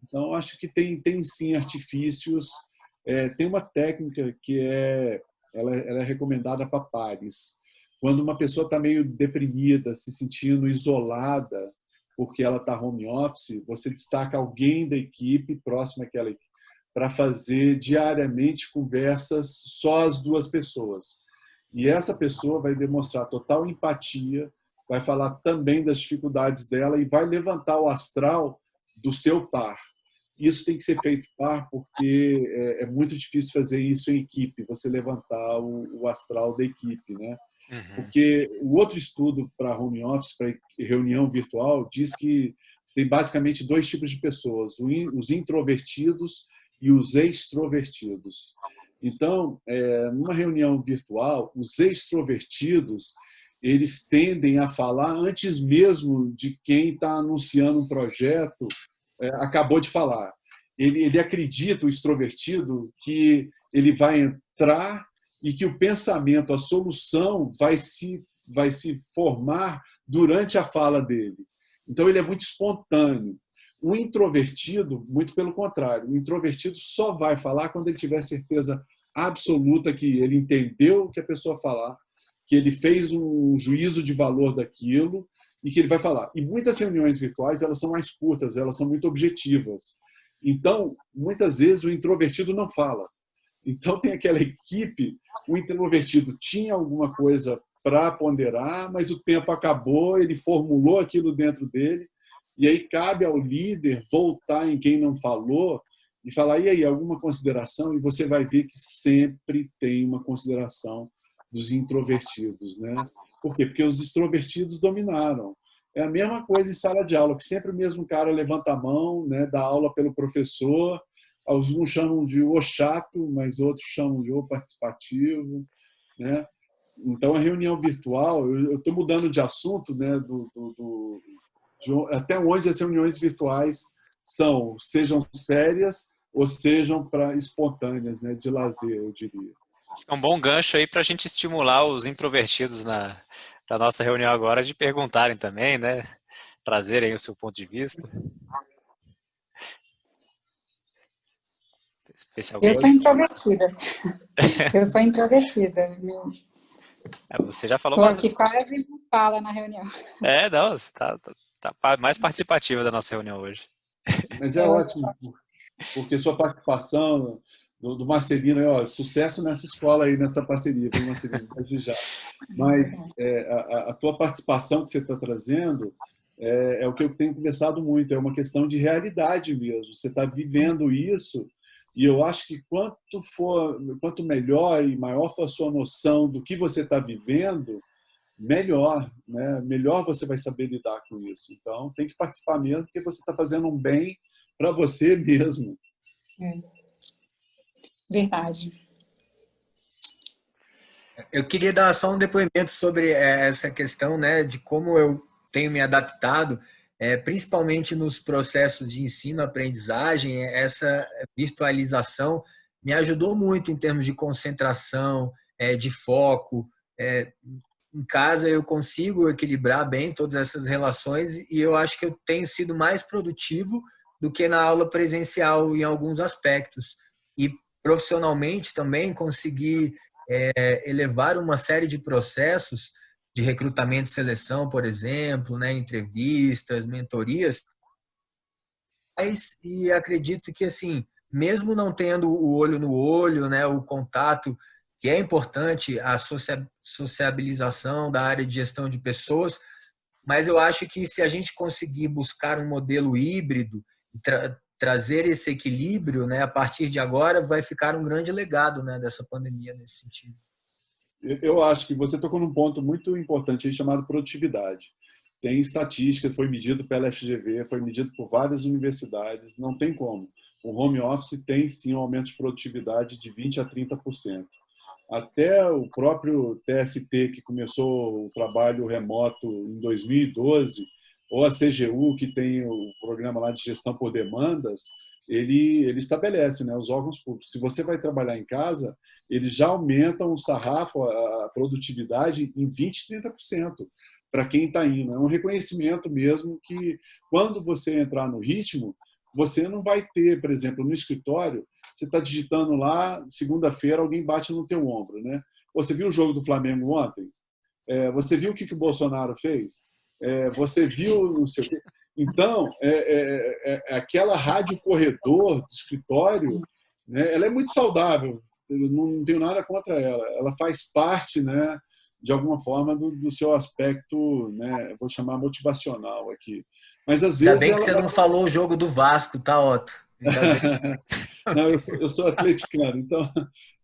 Então, acho que tem sim artifícios. Tem uma técnica que ela é recomendada para pares. Quando uma pessoa está meio deprimida, se sentindo isolada, porque ela está home office, você destaca alguém da equipe, próximo àquela equipe, para fazer diariamente conversas só as 2 pessoas. E essa pessoa vai demonstrar total empatia, vai falar também das dificuldades dela e vai levantar o astral do seu par. Isso tem que ser feito par, porque é muito difícil fazer isso em equipe, você levantar o astral da equipe, né? Uhum. Porque o outro estudo para home office, para reunião virtual, diz que tem basicamente 2 tipos de pessoas, os introvertidos e os extrovertidos. Então, numa reunião virtual, os extrovertidos, eles tendem a falar antes mesmo de quem está anunciando um projeto acabou de falar. Ele acredita, o extrovertido, que ele vai entrar e que o pensamento, a solução vai se formar durante a fala dele. Então, ele é muito espontâneo. O introvertido, muito pelo contrário, o introvertido só vai falar quando ele tiver certeza absoluta que ele entendeu o que a pessoa falar, que ele fez um juízo de valor daquilo e que ele vai falar. E muitas reuniões virtuais, elas são mais curtas, elas são muito objetivas. Então, muitas vezes o introvertido não fala. Então tem aquela equipe, o introvertido tinha alguma coisa para ponderar, mas o tempo acabou, ele formulou aquilo dentro dele, e aí cabe ao líder voltar em quem não falou e falar, e aí, alguma consideração? E você vai ver que sempre tem uma consideração dos introvertidos, né? Por quê? Porque os extrovertidos dominaram. É a mesma coisa em sala de aula, que sempre o mesmo cara levanta a mão, né, dá aula pelo professor, alguns chamam de o chato, mas outros chamam de o participativo, né? Então, a reunião virtual, eu estou mudando de assunto, né, até onde as reuniões virtuais sejam sérias ou sejam espontâneas, né, de lazer, eu diria. Acho que é um bom gancho aí para a gente estimular os introvertidos na nossa reunião agora de perguntarem também, né? Trazerem o seu ponto de vista. Eu sou introvertida. Eu sou introvertida. Você já falou sou aqui quase não fala na reunião. Não, você tá mais participativa da nossa reunião hoje. Mas é ótimo, porque sua participação do Marcelino, sucesso nessa escola aí, nessa parceria, viu, Marcelino? Já. Mas a tua participação que você está trazendo é o que eu tenho conversado muito, é uma questão de realidade mesmo. Você está vivendo isso, e eu acho que quanto melhor e maior for a sua noção do que você está vivendo, melhor, né? Melhor você vai saber lidar com isso. Então, tem que participar mesmo, porque você está fazendo um bem para você mesmo. Verdade. Eu queria dar só um depoimento sobre essa questão, né, de como eu tenho me adaptado, principalmente nos processos de ensino-aprendizagem. Essa virtualização me ajudou muito em termos de concentração, de foco. Em casa eu consigo equilibrar bem todas essas relações e eu acho que eu tenho sido mais produtivo do que na aula presencial em alguns aspectos. E profissionalmente também consegui elevar uma série de processos de recrutamento e seleção, por exemplo, né, entrevistas, mentorias. E acredito que, assim, mesmo não tendo o olho no olho, né, o contato, que é importante, a sociabilização da área de gestão de pessoas, mas eu acho que se a gente conseguir buscar um modelo híbrido, trazer esse equilíbrio, né, a partir de agora, vai ficar um grande legado, né, dessa pandemia nesse sentido. Eu acho que você tocou num ponto muito importante aí, chamado produtividade. Tem estatística, foi medido pela FGV, foi medido por várias universidades, não tem como. O home office tem sim um aumento de produtividade de 20% a 30%. Até o próprio TST, que começou o trabalho remoto em 2012, ou a CGU, que tem o programa lá de gestão por demandas, ele estabelece, né, os órgãos públicos. Se você vai trabalhar em casa, eles já aumentam o sarrafo, a produtividade em 20%, 30% para quem está indo. É um reconhecimento mesmo que, quando você entrar no ritmo, você não vai ter, por exemplo, no escritório, você está digitando lá, segunda-feira alguém bate no teu ombro, né? Você viu o jogo do Flamengo ontem? Você viu o que o Bolsonaro fez? Você viu não sei o quê? Então, aquela rádio corredor do escritório, né, ela é muito saudável, eu não tenho nada contra ela. Ela faz parte, né, de alguma forma, do seu aspecto, né, vou chamar motivacional aqui. Mas às Ainda vezes bem que você não falou o jogo do Vasco, tá, Otto? Não, eu sou atleticano, então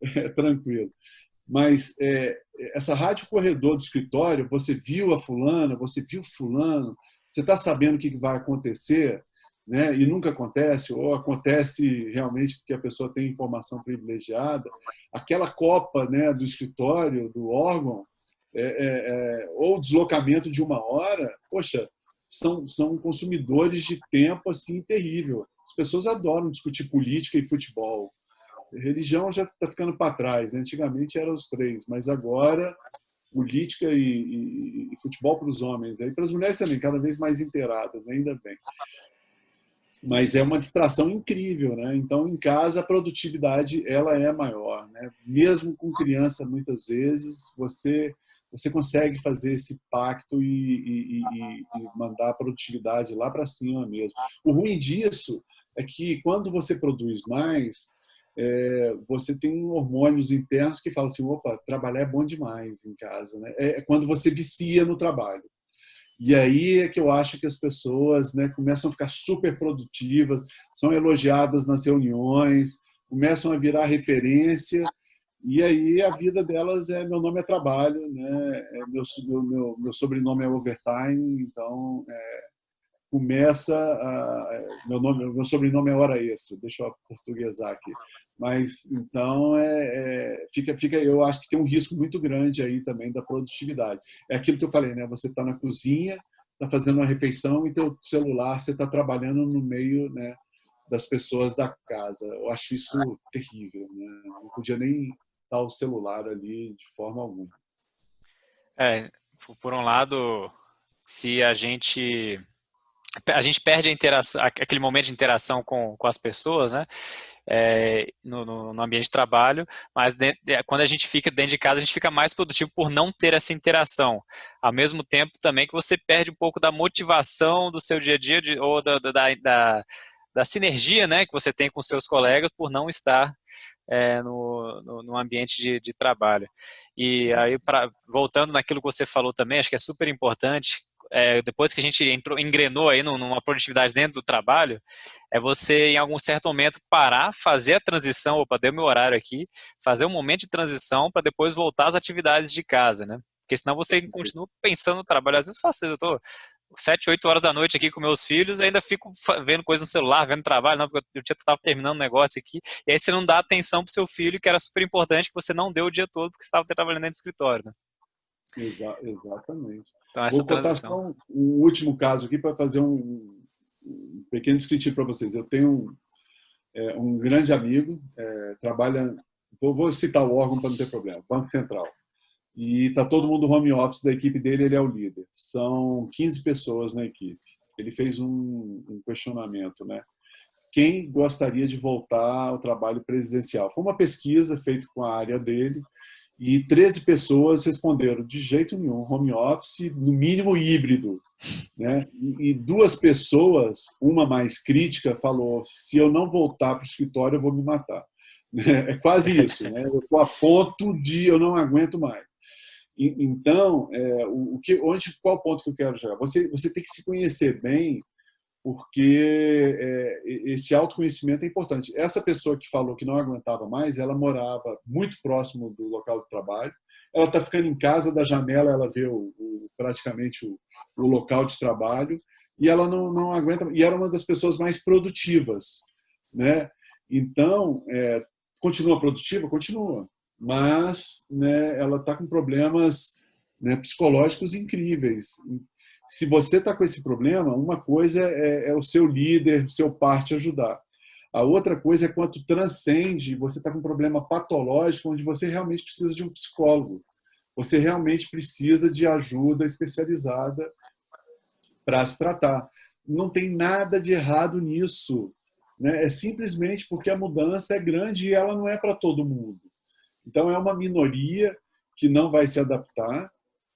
é tranquilo. Mas essa rádio corredor do escritório, você viu a fulana, você viu fulano, você está sabendo o que vai acontecer, né? E nunca acontece, ou acontece realmente porque a pessoa tem informação privilegiada. Aquela copa, né, do escritório, do órgão, ou deslocamento de uma hora, poxa, são consumidores de tempo assim terrível. As pessoas adoram discutir política e futebol. Religião já está ficando para trás. Antigamente eram os três, mas agora política e futebol para os homens. E para as mulheres também, cada vez mais inteiradas, né? Ainda bem. mas é uma distração incrível, né? Então, em casa, a produtividade ela é maior, né? Mesmo com criança, muitas vezes, você consegue fazer esse pacto e mandar a produtividade lá para cima mesmo. O ruim disso é que, quando você produz mais, você tem hormônios internos que falam assim, opa, trabalhar é bom demais em casa, né? É quando você vicia no trabalho. E aí é que eu acho que as pessoas, né, começam a ficar super produtivas, são elogiadas nas reuniões, começam a virar referência, e aí a vida delas meu nome é trabalho, né? Meu sobrenome é overtime, então meu sobrenome é hora extra, deixa eu portuguesar aqui. Mas então eu acho que tem um risco muito grande aí também da produtividade. É aquilo que eu falei, né? Você está na cozinha, está fazendo uma refeição e teu celular você está trabalhando no meio, né, das pessoas da casa. Eu acho isso terrível, né? Não podia nem estar o celular ali de forma alguma. Por um lado, se a gente perde a interação, aquele momento de interação com as pessoas, né? No ambiente de trabalho, mas quando a gente fica dentro de casa, a gente fica mais produtivo por não ter essa interação. Ao mesmo tempo também que você perde um pouco da motivação do seu dia a dia, ou da sinergia, né, que você tem com seus colegas por não estar no ambiente de trabalho. E aí, voltando naquilo que você falou também, acho que é super importante, depois que a gente engrenou aí numa produtividade dentro do trabalho, você, em algum certo momento, parar, fazer a transição, opa, deu meu horário aqui, fazer um momento de transição para depois voltar às atividades de casa, né? Porque senão você continua pensando no trabalho. Às vezes eu estou 7, 8 horas da noite aqui com meus filhos, ainda fico vendo coisa no celular, vendo trabalho, não, porque eu estava terminando um negócio aqui, e aí você não dá atenção para o seu filho, que era super importante, que você não deu o dia todo, porque você estava trabalhando dentro do escritório, né? Exatamente. Então, essa Vou contar transição. só um último caso aqui para fazer um pequeno descritivo para vocês. Eu tenho um grande amigo, trabalha, vou citar o órgão para não ter problema, Banco Central. E está todo mundo home office da equipe dele, ele é o líder. São 15 pessoas na equipe. Ele fez um questionamento, né? Quem gostaria de voltar ao trabalho presencial? Foi uma pesquisa feita com a área dele e 13 pessoas responderam de jeito nenhum, home office, no mínimo híbrido, né? E 2 pessoas, uma mais crítica, falou: se eu não voltar para o escritório, eu vou me matar. É quase isso, né? Eu estou a ponto de eu não aguento mais. Então, qual ponto que eu quero chegar? Você tem que se conhecer bem, porque esse autoconhecimento é importante. Essa pessoa que falou que não aguentava mais, ela morava muito próximo do local de trabalho, ela está ficando em casa, da janela ela vê praticamente o local de trabalho, e ela não aguenta, e era uma das pessoas mais produtivas, né? Então, continua produtiva? Continua, mas, né, ela está com problemas, né, psicológicos incríveis. Se você está com esse problema, uma coisa é o seu líder, o seu par te ajudar. A outra coisa é quando transcende, você está com um problema patológico onde você realmente precisa de um psicólogo. Você realmente precisa de ajuda especializada para se tratar. Não tem nada de errado nisso, né? É simplesmente porque a mudança é grande e ela não é para todo mundo. Então, é uma minoria que não vai se adaptar,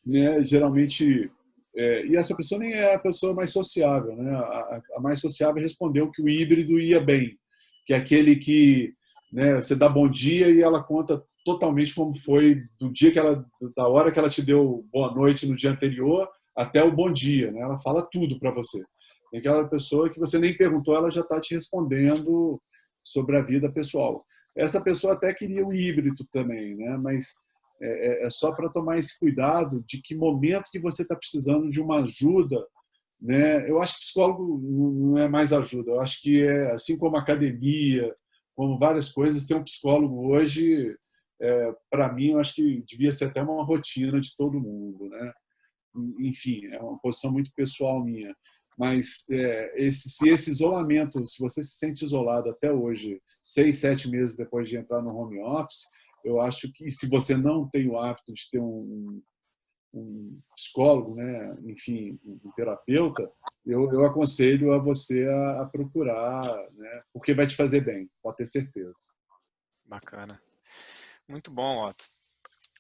né? Geralmente, e essa pessoa nem é a pessoa mais sociável, né? A mais sociável respondeu que o híbrido ia bem, que é aquele que, né, você dá bom dia e ela conta totalmente como foi da hora que ela te deu boa noite no dia anterior até o bom dia, né? Ela fala tudo para você. Tem aquela pessoa que você nem perguntou, ela já está te respondendo sobre a vida pessoal. Essa pessoa até queria o híbrido também, né? Mas é só para tomar esse cuidado de que momento que você está precisando de uma ajuda, né? Eu acho que psicólogo não é mais ajuda. Eu acho que assim como academia, como várias coisas, ter um psicólogo hoje, para mim, eu acho que devia ser até uma rotina de todo mundo, né? Enfim, é uma posição muito pessoal minha. Mas se esse isolamento, se você se sente isolado até hoje, 6, 7 meses depois de entrar no home office, eu acho que se você não tem o hábito de ter psicólogo, né? Enfim, um terapeuta, eu aconselho a você a procurar, né? Porque vai te fazer bem, pode ter certeza. Bacana. Muito bom, Otto.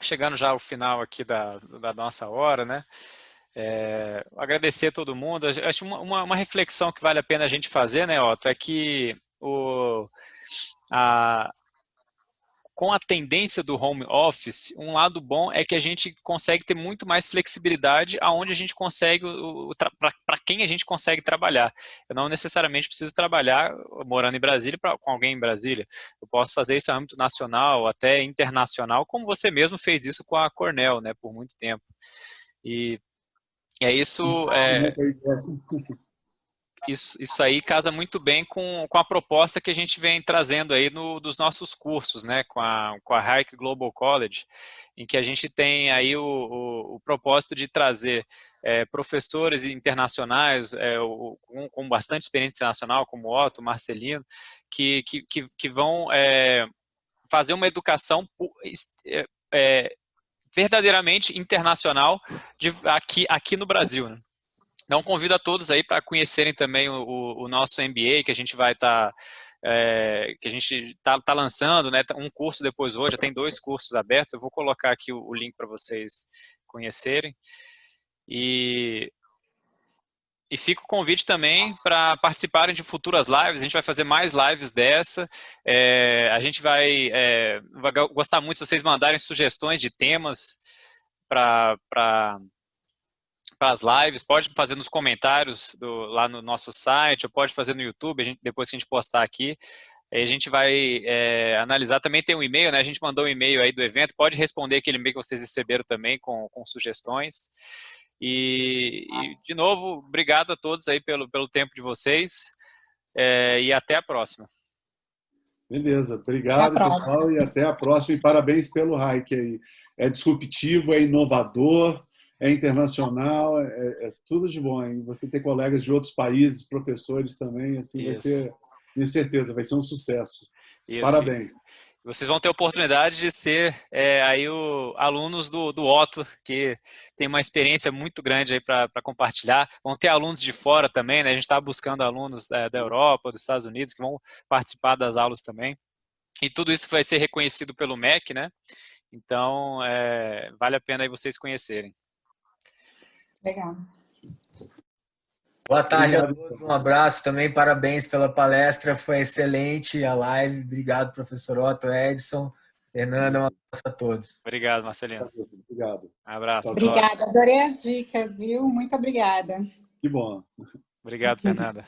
Chegando já ao final aqui da nossa hora, né? Agradecer a todo mundo. Acho uma reflexão que vale a pena a gente fazer, né, Otto, é que com a tendência do home office, um lado bom é que a gente consegue ter muito mais flexibilidade aonde a gente consegue, para quem a gente consegue trabalhar. Eu não necessariamente preciso trabalhar morando em Brasília com alguém em Brasília. Eu posso fazer isso em âmbito nacional, até internacional, como você mesmo fez isso com a Cornell, né, por muito tempo. E é isso. Isso aí casa muito bem com a proposta que a gente vem trazendo aí dos nossos cursos, né, com a Hayek Global College, em que a gente tem aí o propósito de trazer professores internacionais com bastante experiência internacional, como Otto, Marcelino, que vão fazer uma educação verdadeiramente internacional aqui no Brasil, né? Então, convido a todos aí para conhecerem também o nosso MBA, que a gente vai que a gente tá lançando, né? Um curso depois hoje, já tem 2 cursos abertos. Eu vou colocar aqui o link para vocês conhecerem. E fica o convite também para participarem de futuras lives. A gente vai fazer mais lives dessa. A gente vai gostar muito se vocês mandarem sugestões de temas para as lives, pode fazer nos comentários lá no nosso site, ou pode fazer no YouTube, depois que a gente postar aqui. Aí a gente vai analisar. Também tem um e-mail, né? A gente mandou um e-mail aí do evento, pode responder aquele e-mail que vocês receberam também com sugestões. E, de novo, obrigado a todos aí pelo tempo de vocês e até a próxima. Beleza, obrigado, pessoal, e até a próxima. E parabéns pelo Hayek aí. É disruptivo, é inovador, é internacional, é tudo de bom. Hein? Você ter colegas de outros países, professores também, assim, vai ser, tenho certeza, vai ser um sucesso. Isso. Parabéns. Vocês vão ter a oportunidade de ser aí alunos do Otto, que tem uma experiência muito grande aí para compartilhar. Vão ter alunos de fora também, né? A gente está buscando alunos da Europa, dos Estados Unidos, que vão participar das aulas também. E tudo isso vai ser reconhecido pelo MEC, né? Então, vale a pena aí vocês conhecerem. Legal. Boa tarde a todos, um abraço também, parabéns pela palestra, foi excelente a live, obrigado professor Otto, Edson, Fernanda, um abraço a todos. Obrigado, Marcelino. Obrigado. Um abraço. Obrigada, adorei as dicas, viu? Muito obrigada. Que bom. Obrigado, Fernanda.